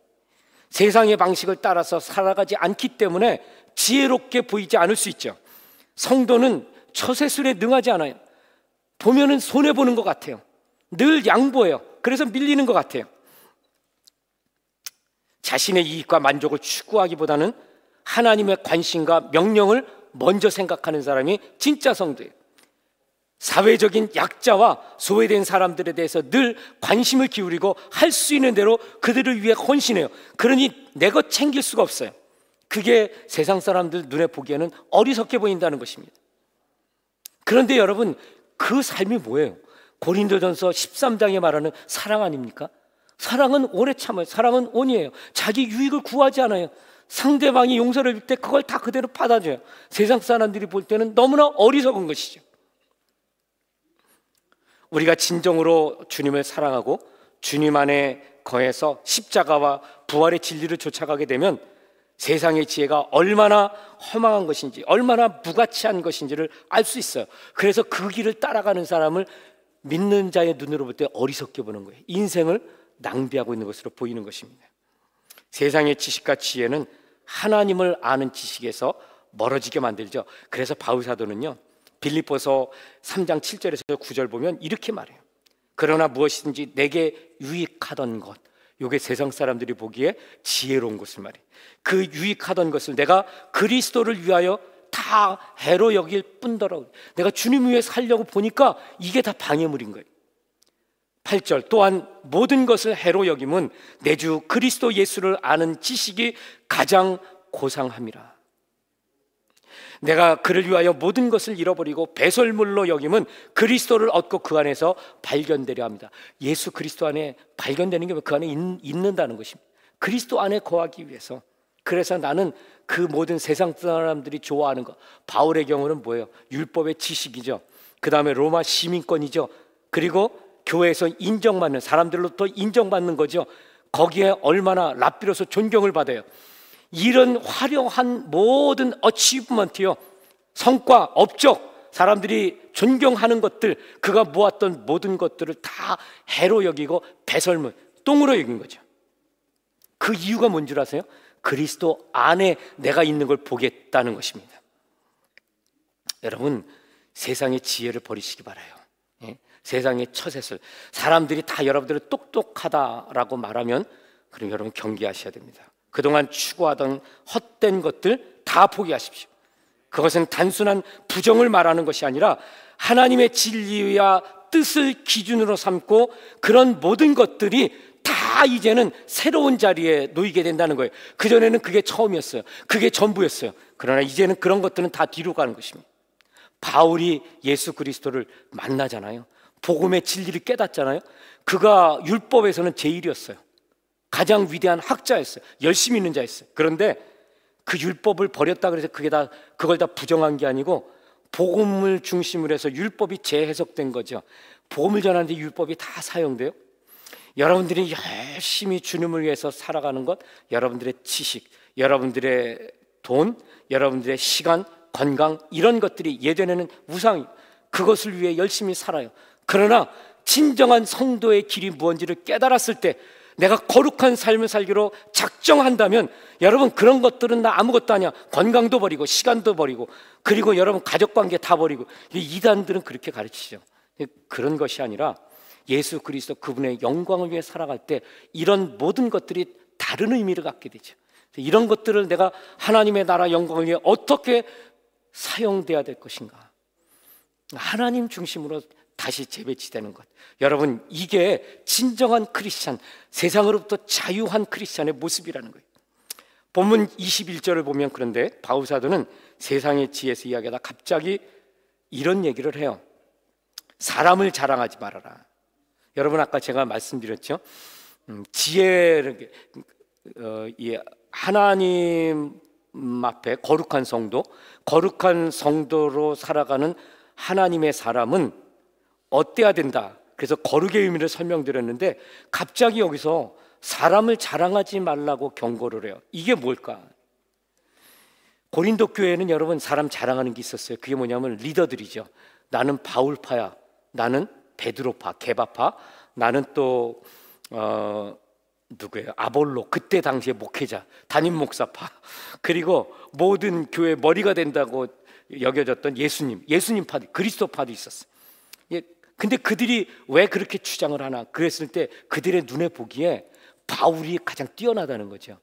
세상의 방식을 따라서 살아가지 않기 때문에 지혜롭게 보이지 않을 수 있죠. 성도는 처세술에 능하지 않아요. 보면은 손해보는 것 같아요. 늘 양보해요. 그래서 밀리는 것 같아요. 자신의 이익과 만족을 추구하기보다는 하나님의 관심과 명령을 먼저 생각하는 사람이 진짜 성도예요. 사회적인 약자와 소외된 사람들에 대해서 늘 관심을 기울이고 할 수 있는 대로 그들을 위해 헌신해요. 그러니 내 것 챙길 수가 없어요. 그게 세상 사람들 눈에 보기에는 어리석게 보인다는 것입니다. 그런데 여러분, 그 삶이 뭐예요? 고린도전서 13장에 말하는 사랑 아닙니까? 사랑은 오래 참아요. 사랑은 온유해요. 자기 유익을 구하지 않아요. 상대방이 용서를 줄 때 그걸 다 그대로 받아줘요. 세상 사람들이 볼 때는 너무나 어리석은 것이죠. 우리가 진정으로 주님을 사랑하고 주님 안에 거해서 십자가와 부활의 진리를 쫓아가게 되면 세상의 지혜가 얼마나 허망한 것인지, 얼마나 무가치한 것인지를 알 수 있어요. 그래서 그 길을 따라가는 사람을 믿는 자의 눈으로 볼 때 어리석게 보는 거예요. 인생을 낭비하고 있는 것으로 보이는 것입니다. 세상의 지식과 지혜는 하나님을 아는 지식에서 멀어지게 만들죠. 그래서 바울사도는요, 빌립보서 3장 7절에서 9절 보면 이렇게 말해요. 그러나 무엇이든지 내게 유익하던 것, 이게 세상 사람들이 보기에 지혜로운 것을 말해요. 그 유익하던 것을 내가 그리스도를 위하여 다 해로 여길 뿐더러 내가 주님 위해 살려고 보니까 이게 다 방해물인 거예요. 8절 또한 모든 것을 해로 여김은 내 주 그리스도 예수를 아는 지식이 가장 고상함이라. 내가 그를 위하여 모든 것을 잃어버리고 배설물로 여김은 그리스도를 얻고 그 안에서 발견되려 합니다. 예수 그리스도 안에 발견되는 게 그 안에 있는다는 것입니다. 그리스도 안에 거하기 위해서. 그래서 나는 그 모든 세상 사람들이 좋아하는 것, 바울의 경우는 뭐예요? 율법의 지식이죠. 그 다음에 로마 시민권이죠. 그리고 교회에서 인정받는, 사람들로부터 인정받는 거죠. 거기에 얼마나 랍비로서 존경을 받아요. 이런 화려한 모든 어치브먼트요, 성과, 업적, 사람들이 존경하는 것들, 그가 모았던 모든 것들을 다 해로 여기고 배설물, 똥으로 여긴 거죠. 그 이유가 뭔 줄 아세요? 그리스도 안에 내가 있는 걸 보겠다는 것입니다. 여러분, 세상의 지혜를 버리시기 바라요. 세상의 처세술, 사람들이 다 여러분들을 똑똑하다라고 말하면 그럼 여러분 경계하셔야 됩니다. 그동안 추구하던 헛된 것들 다 포기하십시오. 그것은 단순한 부정을 말하는 것이 아니라 하나님의 진리와 뜻을 기준으로 삼고 그런 모든 것들이 다 이제는 새로운 자리에 놓이게 된다는 거예요. 그전에는 그게 처음이었어요. 그게 전부였어요. 그러나 이제는 그런 것들은 다 뒤로 가는 것입니다. 바울이 예수 그리스도를 만나잖아요. 복음의 진리를 깨닫잖아요. 그가 율법에서는 제일이었어요. 가장 위대한 학자였어요. 열심히 있는 자였어요. 그런데 그 율법을 버렸다 그래서 그걸 다 부정한 게 아니고 복음을 중심으로 해서 율법이 재해석된 거죠. 복음을 전하는데 율법이 다 사용돼요. 여러분들이 열심히 주님을 위해서 살아가는 것, 여러분들의 지식, 여러분들의 돈, 여러분들의 시간, 건강, 이런 것들이 예전에는 우상이, 그것을 위해 열심히 살아요. 그러나 진정한 성도의 길이 무엇인지를 깨달았을 때 내가 거룩한 삶을 살기로 작정한다면 여러분 그런 것들은 나 아무것도 아니야. 건강도 버리고 시간도 버리고 그리고 여러분 가족관계 다 버리고. 이단들은 그렇게 가르치죠. 그런 것이 아니라 예수 그리스도 그분의 영광을 위해 살아갈 때 이런 모든 것들이 다른 의미를 갖게 되죠. 이런 것들을 내가 하나님의 나라 영광을 위해 어떻게 사용돼야 될 것인가, 하나님 중심으로 다시 재배치되는 것. 여러분, 이게 진정한 크리스찬, 세상으로부터 자유한 크리스찬의 모습이라는 거예요. 본문 21절을 보면 그런데 바울 사도는 세상의 지혜에서 이야기하다 갑자기 이런 얘기를 해요. 사람을 자랑하지 말아라. 여러분, 아까 제가 말씀드렸죠. 지혜를 하나님 앞에 거룩한 성도로 살아가는 하나님의 사람은 어때야 된다. 그래서 거룩의 의미를 설명드렸는데 갑자기 여기서 사람을 자랑하지 말라고 경고를 해요. 이게 뭘까? 고린도 교회에는 여러분 사람 자랑하는 게 있었어요. 그게 뭐냐면 리더들이죠. 나는 바울파야, 나는 베드로파, 게바파, 나는 또 누구예요? 아볼로, 그때 당시에 목회자, 담임 목사파, 그리고 모든 교회 머리가 된다고 여겨졌던 예수님파도, 그리스도파도 있었어요. 근데 그들이 왜 그렇게 주장을 하나? 그랬을 때 그들의 눈에 보기에 바울이 가장 뛰어나다는 거죠.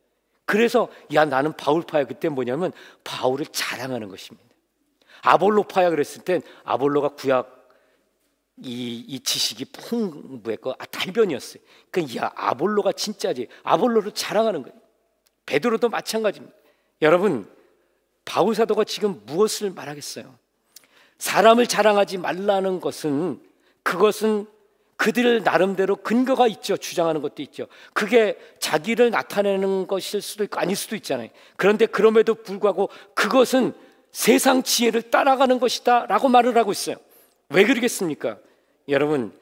그래서 야, 나는 바울파야. 그때 뭐냐면 바울을 자랑하는 것입니다. 아볼로파야 그랬을 땐 아볼로가 구약 이 지식이 풍부했고 달변이었어요. 그러니까 야, 아볼로가 진짜지. 아볼로를 자랑하는 거예요. 베드로도 마찬가지입니다. 여러분, 바울 사도가 지금 무엇을 말하겠어요? 사람을 자랑하지 말라는 것은, 그것은 그들 나름대로 근거가 있죠. 주장하는 것도 있죠. 그게 자기를 나타내는 것일 수도 있고 아닐 수도 있잖아요. 그런데 그럼에도 불구하고 그것은 세상 지혜를 따라가는 것이다 라고 말을 하고 있어요. 왜 그러겠습니까? 여러분,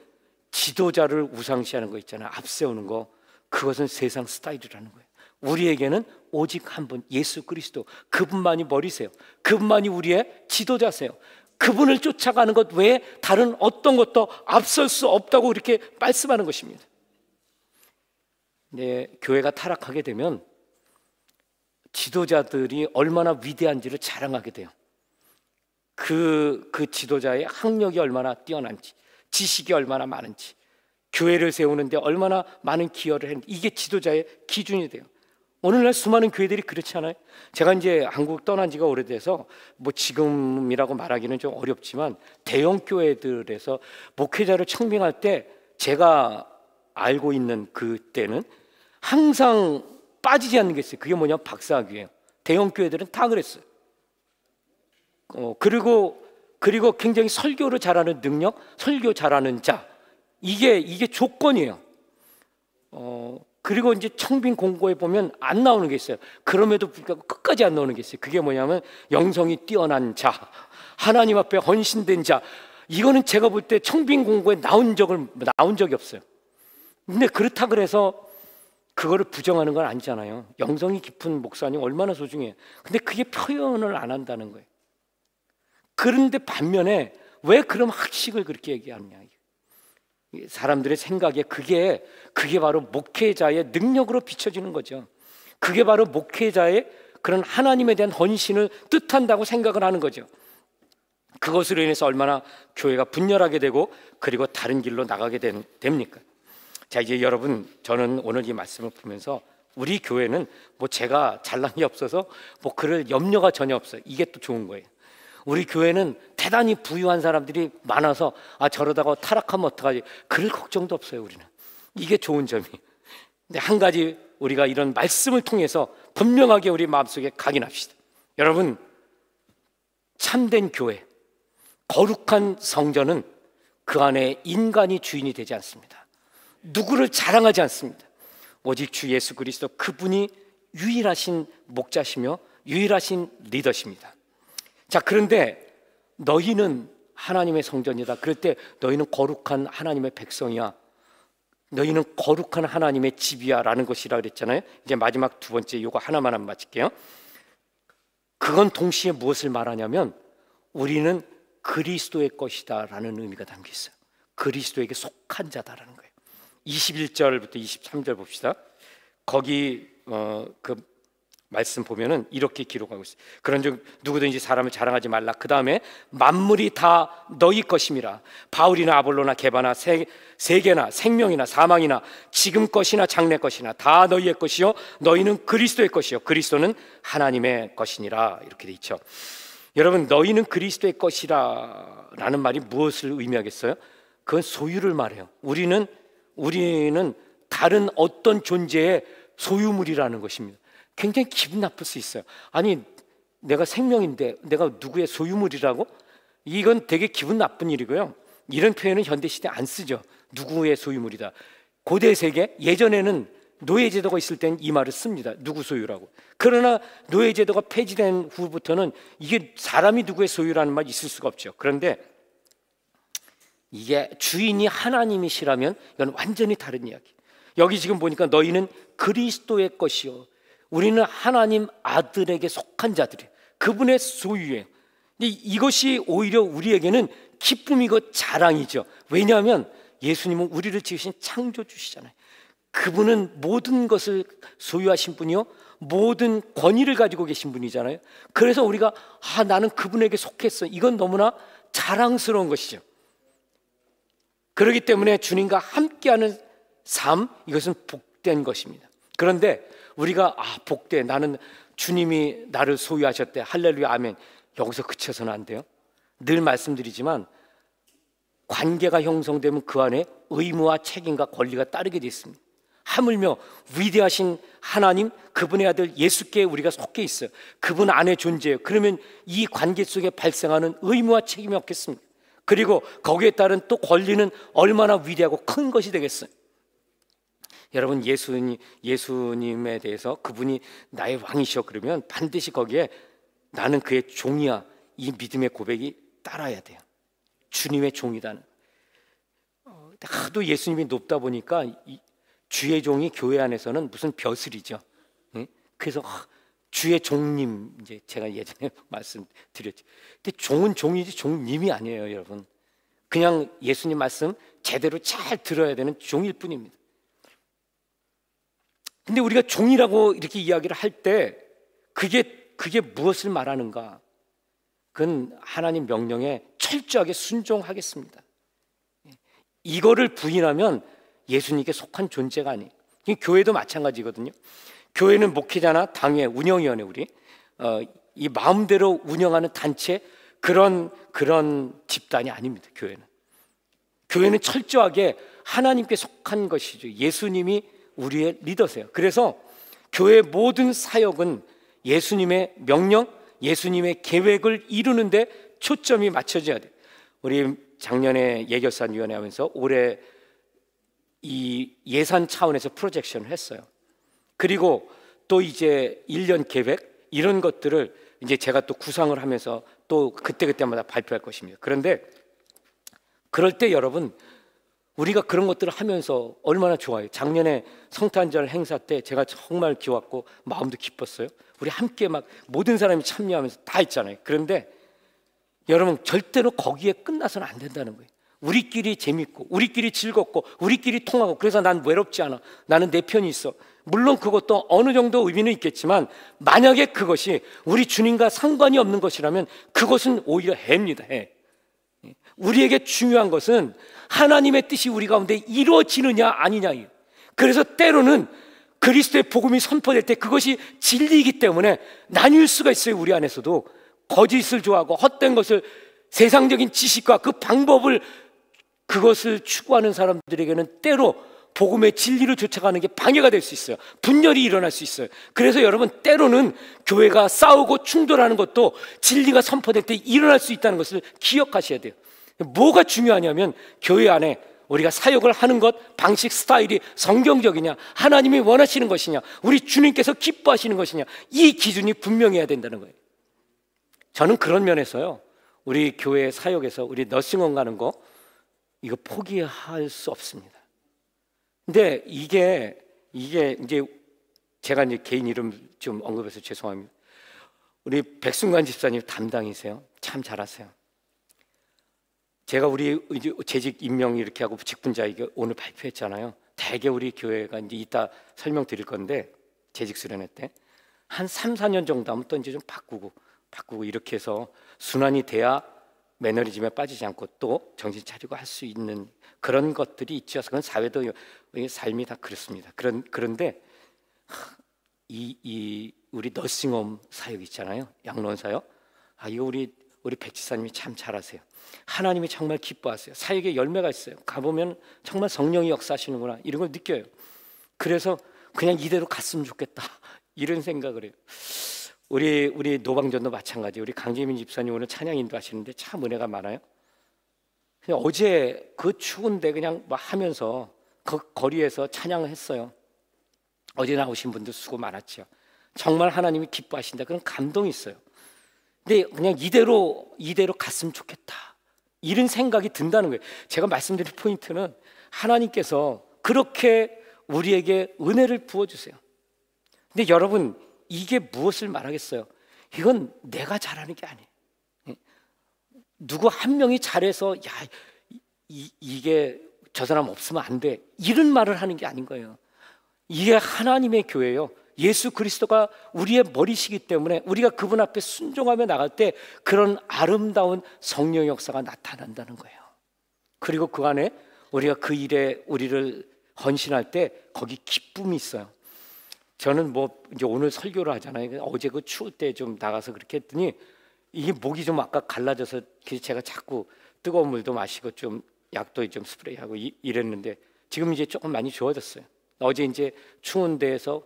지도자를 우상시하는 거 있잖아요. 앞세우는 거, 그것은 세상 스타일이라는 거예요. 우리에게는 오직 한 분, 예수 그리스도, 그분만이 머리세요. 그분만이 우리의 지도자세요. 그분을 쫓아가는 것 외에 다른 어떤 것도 앞설 수 없다고 이렇게 말씀하는 것입니다. 네, 교회가 타락하게 되면 지도자들이 얼마나 위대한지를 자랑하게 돼요. 그 지도자의 학력이 얼마나 뛰어난지, 지식이 얼마나 많은지, 교회를 세우는데 얼마나 많은 기여를 했는지, 이게 지도자의 기준이 돼요. 오늘날 수많은 교회들이 그렇지 않아요? 제가 이제 한국 떠난 지가 오래돼서 뭐 지금이라고 말하기는 좀 어렵지만 대형 교회들에서 목회자를 청빙할 때 제가 알고 있는 그때는 항상 빠지지 않는 게 있어요. 그게 뭐냐면 박사학위예요. 대형 교회들은 다 그랬어요. 그리고 굉장히 설교를 잘하는 능력, 설교 잘하는 자, 이게 조건이에요. 그리고 이제 청빙 공고에 보면 안 나오는 게 있어요. 그럼에도 불구하고 끝까지 안 나오는 게 있어요. 그게 뭐냐면 영성이 뛰어난 자, 하나님 앞에 헌신된 자. 이거는 제가 볼 때 청빙 공고에 나온 적이 없어요. 근데 그렇다 그래서 그거를 부정하는 건 아니잖아요. 영성이 깊은 목사님 얼마나 소중해요. 근데 그게 표현을 안 한다는 거예요. 그런데 반면에 왜 그럼 학식을 그렇게 얘기하느냐? 사람들의 생각에 그게 바로 목회자의 능력으로 비춰지는 거죠. 그게 바로 목회자의 그런 하나님에 대한 헌신을 뜻한다고 생각을 하는 거죠. 그것으로 인해서 얼마나 교회가 분열하게 되고 그리고 다른 길로 나가게 됩니까? 자, 이제 여러분, 저는 오늘 이 말씀을 보면서 우리 교회는 뭐 제가 잘난 게 없어서 뭐 그럴 염려가 전혀 없어요. 이게 또 좋은 거예요. 우리 교회는 대단히 부유한 사람들이 많아서 저러다가 타락하면 어떡하지? 그럴 걱정도 없어요. 우리는 이게 좋은 점이에요. 근데 한 가지 우리가 이런 말씀을 통해서 분명하게 우리 마음속에 각인합시다. 여러분, 참된 교회, 거룩한 성전은 그 안에 인간이 주인이 되지 않습니다. 누구를 자랑하지 않습니다. 오직 주 예수 그리스도, 그분이 유일하신 목자시며 유일하신 리더십니다. 자, 그런데 너희는 하나님의 성전이다. 그럴 때 너희는 거룩한 하나님의 백성이야. 너희는 거룩한 하나님의 집이야 라는 것이라 그랬잖아요. 이제 마지막 두 번째 요거 하나만 마칠게요. 그건 동시에 무엇을 말하냐면 우리는 그리스도의 것이다 라는 의미가 담겨 있어요. 그리스도에게 속한 자다라는 거예요. 21절부터 23절 봅시다. 거기 그 말씀 보면은 이렇게 기록하고 있어요. 그런즉 누구든지 사람을 자랑하지 말라. 그 다음에 만물이 다 너희 것임이라. 바울이나 아볼로나 게바나 세계나 생명이나 사망이나 지금 것이나 장래 것이나 다 너희의 것이요 너희는 그리스도의 것이요 그리스도는 하나님의 것이니라. 이렇게 돼 있죠. 여러분, 너희는 그리스도의 것이라 라는 말이 무엇을 의미하겠어요? 그건 소유를 말해요. 우리는 다른 어떤 존재의 소유물이라는 것입니다. 굉장히 기분 나쁠 수 있어요. 아니, 내가 생명인데 내가 누구의 소유물이라고? 이건 되게 기분 나쁜 일이고요. 이런 표현은 현대시대에 안 쓰죠. 누구의 소유물이다. 고대 세계, 예전에는 노예제도가 있을 땐 이 말을 씁니다. 누구 소유라고. 그러나 노예제도가 폐지된 후부터는 이게 사람이 누구의 소유라는 말이 있을 수가 없죠. 그런데 이게 주인이 하나님이시라면 이건 완전히 다른 이야기. 여기 지금 보니까 너희는 그리스도의 것이요 우리는 하나님 아들에게 속한 자들이에요. 그분의 소유예요. 근데 이것이 오히려 우리에게는 기쁨이고 자랑이죠. 왜냐하면 예수님은 우리를 지으신 창조주시잖아요. 그분은 모든 것을 소유하신 분이요 모든 권위를 가지고 계신 분이잖아요. 그래서 우리가 나는 그분에게 속했어. 이건 너무나 자랑스러운 것이죠. 그렇기 때문에 주님과 함께하는 삶, 이것은 복된 것입니다. 그런데 우리가 복돼, 나는 주님이 나를 소유하셨대, 할렐루야 아멘, 여기서 그쳐서는 안 돼요. 늘 말씀드리지만 관계가 형성되면 그 안에 의무와 책임과 권리가 따르게 되어 있습니다. 하물며 위대하신 하나님, 그분의 아들 예수께 우리가 속해 있어요. 그분 안에 존재해요. 그러면 이 관계 속에 발생하는 의무와 책임이 없겠습니까? 그리고 거기에 따른 또 권리는 얼마나 위대하고 큰 것이 되겠어요. 여러분, 예수님에 대해서 그분이 나의 왕이시여 그러면 반드시 거기에 나는 그의 종이야, 이 믿음의 고백이 따라야 돼요. 주님의 종이다는. 하도 예수님이 높다 보니까 주의 종이 교회 안에서는 무슨 벼슬이죠. 그래서 주의 종님, 이제 제가 예전에 말씀드렸죠. 근데 종은 종이지 종님이 아니에요, 여러분. 그냥 예수님 말씀 제대로 잘 들어야 되는 종일 뿐입니다. 근데 우리가 종이라고 이렇게 이야기를 할 때 그게 무엇을 말하는가? 그건 하나님 명령에 철저하게 순종하겠습니다. 이거를 부인하면 예수님께 속한 존재가 아니에요. 교회도 마찬가지거든요. 교회는 목회자나 당회, 운영위원회, 우리 이 마음대로 운영하는 단체, 그런 집단이 아닙니다. 교회는 철저하게 하나님께 속한 것이죠. 예수님이 우리의 리더세요. 그래서 교회의 모든 사역은 예수님의 명령, 예수님의 계획을 이루는데 초점이 맞춰져야 돼요. 우리 작년에 예결산위원회 하면서 올해 이 예산 차원에서 프로젝션을 했어요. 그리고 또 이제 1년 계획, 이런 것들을 이제 제가 또 구상을 하면서 또 그때마다 발표할 것입니다. 그런데 그럴 때 여러분, 우리가 그런 것들을 하면서 얼마나 좋아요. 작년에 성탄절 행사 때 제가 정말 좋았고 마음도 기뻤어요. 우리 함께 막 모든 사람이 참여하면서 다 했잖아요. 그런데 여러분 절대로 거기에 끝나서는 안 된다는 거예요. 우리끼리 재밌고 우리끼리 즐겁고 우리끼리 통하고 그래서 난 외롭지 않아. 나는 내 편이 있어. 물론 그것도 어느 정도 의미는 있겠지만 만약에 그것이 우리 주님과 상관이 없는 것이라면 그것은 오히려 해입니다. 해. 우리에게 중요한 것은 하나님의 뜻이 우리 가운데 이루어지느냐 아니냐예요. 그래서 때로는 그리스도의 복음이 선포될 때 그것이 진리이기 때문에 나뉠 수가 있어요. 우리 안에서도 거짓을 좋아하고 헛된 것을, 세상적인 지식과 그 방법을, 그것을 추구하는 사람들에게는 때로 복음의 진리를 쫓아가는 게 방해가 될 수 있어요. 분열이 일어날 수 있어요. 그래서 여러분 때로는 교회가 싸우고 충돌하는 것도 진리가 선포될 때 일어날 수 있다는 것을 기억하셔야 돼요. 뭐가 중요하냐면 교회 안에 우리가 사역을 하는 것, 방식, 스타일이 성경적이냐, 하나님이 원하시는 것이냐, 우리 주님께서 기뻐하시는 것이냐, 이 기준이 분명해야 된다는 거예요. 저는 그런 면에서요, 우리 교회 사역에서 우리 너싱홈 가는 거 이거 포기할 수 없습니다. 근데 이게 이제 제가 이제 개인 이름 좀 언급해서 죄송합니다. 우리 백순관 집사님 담당이세요. 참 잘하세요. 제가 우리 재직 임명 이렇게 하고 직분자 이게 오늘 발표했잖아요. 대개 우리 교회가 이제 이따 설명드릴 건데 재직 수련회 때 한 3, 4년 정도 하면 또 이제 좀 바꾸고 이렇게 해서 순환이 돼야 매너리즘에 빠지지 않고 또 정신 차리고 할 수 있는 그런 것들이 있죠. 그건 사회도 삶이 다 그렇습니다. 그런데 이 우리 너싱홈 사역 있잖아요. 양로원 사역. 이거 우리 백 지사님이 참 잘하세요. 하나님이 정말 기뻐하세요. 사역에 열매가 있어요. 가보면 정말 성령이 역사하시는구나 이런 걸 느껴요. 그래서 그냥 이대로 갔으면 좋겠다 이런 생각을 해요. 우리 노방전도 마찬가지. 우리 강재민 집사님 오늘 찬양 인도하시는데 참 은혜가 많아요. 그냥 어제 그 추운데 그냥 막 하면서 그 거리에서 찬양을 했어요. 어제 나오신 분들 수고 많았죠. 정말 하나님이 기뻐하신다 그런 감동이 있어요. 근데 그냥 이대로 갔으면 좋겠다 이런 생각이 든다는 거예요. 제가 말씀드릴 포인트는 하나님께서 그렇게 우리에게 은혜를 부어주세요. 근데 여러분 이게 무엇을 말하겠어요? 이건 내가 잘하는 게 아니에요. 누구 한 명이 잘해서 이게 저 사람 없으면 안 돼 이런 말을 하는 게 아닌 거예요. 이게 하나님의 교회예요. 예수 그리스도가 우리의 머리시기 때문에 우리가 그분 앞에 순종하며 나갈 때 그런 아름다운 성령 역사가 나타난다는 거예요. 그리고 그 안에 우리가 그 일에 우리를 헌신할 때 거기 기쁨이 있어요. 저는 이제 오늘 설교를 하잖아요. 어제 그 추울 때 좀 나가서 그렇게 했더니 이게 목이 좀 아까 갈라져서 제가 자꾸 뜨거운 물도 마시고 좀 약도 좀 스프레이하고 이랬는데 지금 이제 조금 많이 좋아졌어요. 어제 이제 추운 데에서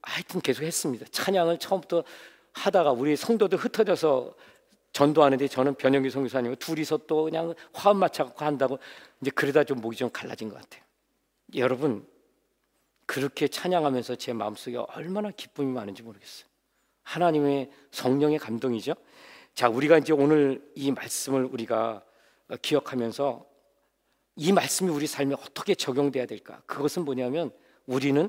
하여튼 계속 했습니다. 찬양을 처음부터 하다가 우리 성도들 흩어져서 전도하는데 저는 변영기 선교사님과 둘이서 또 그냥 화음 맞춰갖고 한다고 이제 그러다 좀 목이 좀 갈라진 것 같아요. 여러분 그렇게 찬양하면서 제 마음속에 얼마나 기쁨이 많은지 모르겠어요. 하나님의 성령의 감동이죠. 자, 우리가 이제 오늘 이 말씀을 우리가 기억하면서 이 말씀이 우리 삶에 어떻게 적용돼야 될까? 그것은 뭐냐면 우리는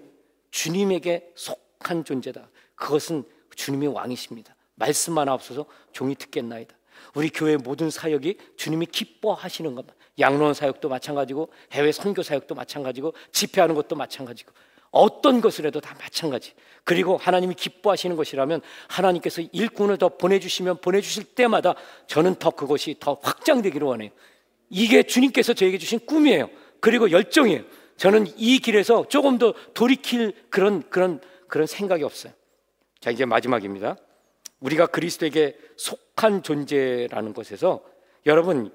주님에게 속한 존재다. 그것은 주님이 왕이십니다. 말씀 하나 없어서 종이 듣겠나이다. 우리 교회 모든 사역이 주님이 기뻐하시는 것, 양로원 사역도 마찬가지고 해외 선교 사역도 마찬가지고 집회하는 것도 마찬가지고 어떤 것을 해도 다 마찬가지. 그리고 하나님이 기뻐하시는 것이라면 하나님께서 일꾼을 더 보내주시면 보내주실 때마다 저는 더 그것이 더 확장되기를 원해요. 이게 주님께서 저에게 주신 꿈이에요. 그리고 열정이에요. 저는 이 길에서 조금 더 돌이킬 그런 생각이 없어요. 자, 이제 마지막입니다. 우리가 그리스도에게 속한 존재라는 것에서 여러분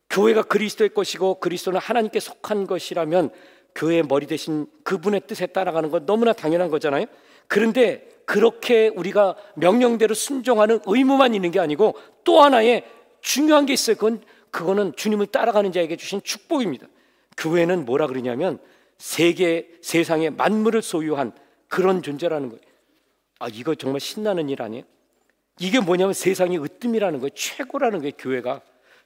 교회가 그리스도의 것이고 그리스도는 하나님께 속한 것이라면 교회의 머리 대신 그분의 뜻에 따라가는 건 너무나 당연한 거잖아요. 그런데 그렇게 우리가 명령대로 순종하는 의무만 있는 게 아니고 또 하나의 중요한 게 있어요. 그거는 주님을 따라가는 자에게 주신 축복입니다. 교회는 뭐라 그러냐면 세상의 만물을 소유한 그런 존재라는 거예요. 이거 정말 신나는 일 아니에요? 이게 뭐냐면 세상의 으뜸이라는 거예요. 최고라는 거예요. 교회가.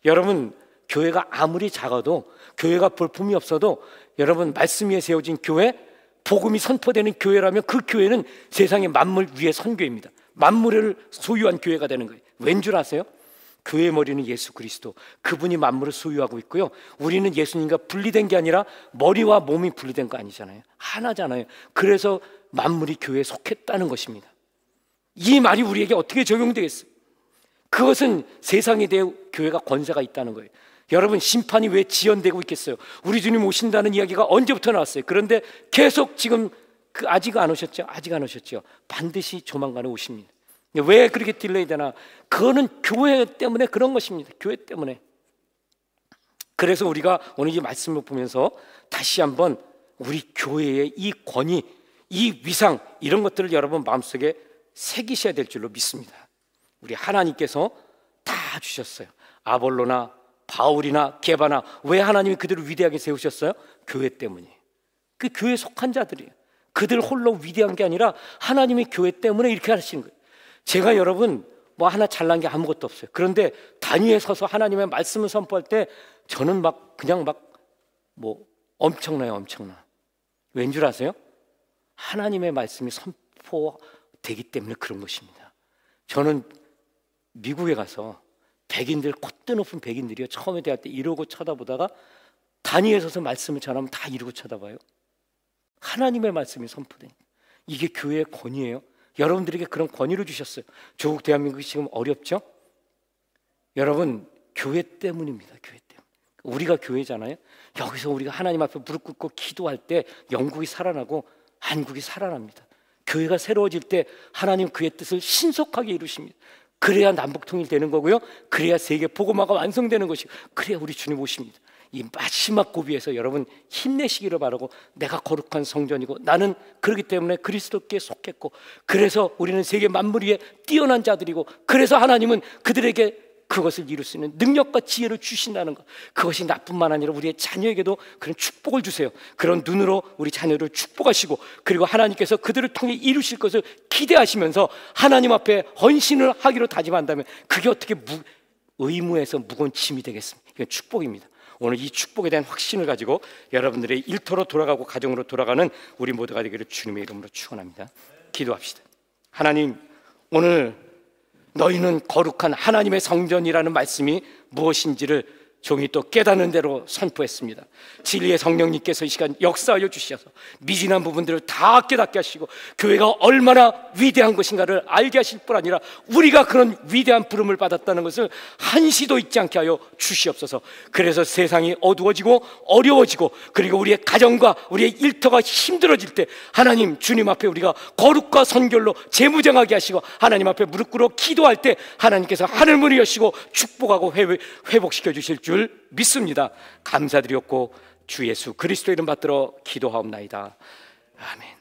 여러분 교회가 아무리 작아도 교회가 볼품이 없어도 여러분 말씀 위에 세워진 교회, 복음이 선포되는 교회라면 그 교회는 세상의 만물 위의 선교입니다. 만물을 소유한 교회가 되는 거예요. 왠 줄 아세요? 교회의 머리는 예수 그리스도, 그분이 만물을 소유하고 있고요, 우리는 예수님과 분리된 게 아니라 머리와 몸이 분리된 거 아니잖아요. 하나잖아요. 그래서 만물이 교회에 속했다는 것입니다. 이 말이 우리에게 어떻게 적용되겠어요? 그것은 세상에 대해 교회가 권세가 있다는 거예요. 여러분, 심판이 왜 지연되고 있겠어요? 우리 주님 오신다는 이야기가 언제부터 나왔어요? 그런데 계속 지금 아직 안 오셨죠? 아직 안 오셨죠? 반드시 조만간에 오십니다. 왜 그렇게 딜레이 되나? 그거는 교회 때문에 그런 것입니다. 교회 때문에. 그래서 우리가 오늘 이 말씀을 보면서 다시 한번 우리 교회의 이 권위, 이 위상, 이런 것들을 여러분 마음속에 새기셔야 될 줄로 믿습니다. 우리 하나님께서 다 주셨어요. 아볼로나 바울이나 게바나, 왜 하나님이 그들을 위대하게 세우셨어요? 교회 때문이에요. 그 교회에 속한 자들이에요. 그들 홀로 위대한 게 아니라 하나님의 교회 때문에 이렇게 하시는 거예요. 제가 여러분 뭐 하나 잘난 게 아무것도 없어요. 그런데 단위에 서서 하나님의 말씀을 선포할 때 저는 막 그냥 막 뭐 엄청나요. 엄청나. 왠 줄 아세요? 하나님의 말씀이 선포되기 때문에 그런 것입니다. 저는 미국에 가서 백인들, 콧대 높은 백인들이요, 처음에 대할 때 이러고 쳐다보다가 단위에 서서 말씀을 전하면 다 이러고 쳐다봐요. 하나님의 말씀이 선포되니까. 이게 교회의 권위예요. 여러분들에게 그런 권위를 주셨어요. 조국 대한민국이 지금 어렵죠? 여러분, 교회 때문입니다. 교회 때문에. 우리가 교회잖아요. 여기서 우리가 하나님 앞에 무릎 꿇고 기도할 때 영국이 살아나고 한국이 살아납니다. 교회가 새로워질 때 하나님 그의 뜻을 신속하게 이루십니다. 그래야 남북 통일되는 거고요, 그래야 세계 복음화가 완성되는 것이고, 그래야 우리 주님 오십니다. 이 마지막 고비에서 여러분 힘내시기를 바라고, 내가 거룩한 성전이고 나는 그렇기 때문에 그리스도께 속했고, 그래서 우리는 세계 만물 위에 뛰어난 자들이고, 그래서 하나님은 그들에게 그것을 이룰 수 있는 능력과 지혜를 주신다는 것, 그것이 나뿐만 아니라 우리의 자녀에게도 그런 축복을 주세요. 그런 눈으로 우리 자녀를 축복하시고, 그리고 하나님께서 그들을 통해 이루실 것을 기대하시면서 하나님 앞에 헌신을 하기로 다짐한다면 그게 어떻게 의무에서 무거운 짐이 되겠습니까? 이건 축복입니다. 오늘 이 축복에 대한 확신을 가지고 여러분들의 일터로 돌아가고 가정으로 돌아가는 우리 모두가 되기를 주님의 이름으로 축원합니다. 기도합시다. 하나님, 오늘 너희는 거룩한 하나님의 성전이라는 말씀이 무엇인지를 종이 또 깨닫는 대로 선포했습니다. 진리의 성령님께서 이 시간 역사하여 주셔서 미진한 부분들을 다 깨닫게 하시고, 교회가 얼마나 위대한 것인가를 알게 하실 뿐 아니라 우리가 그런 위대한 부름을 받았다는 것을 한시도 잊지 않게 하여 주시옵소서. 그래서 세상이 어두워지고 어려워지고, 그리고 우리의 가정과 우리의 일터가 힘들어질 때 하나님 주님 앞에 우리가 거룩과 선결로 재무장하게 하시고, 하나님 앞에 무릎 꿇어 기도할 때 하나님께서 하늘문을 여시고 축복하고 회복시켜 주실 줄 믿습니다. 감사드렸고 주 예수 그리스도 이름 받들어 기도하옵나이다. 아멘.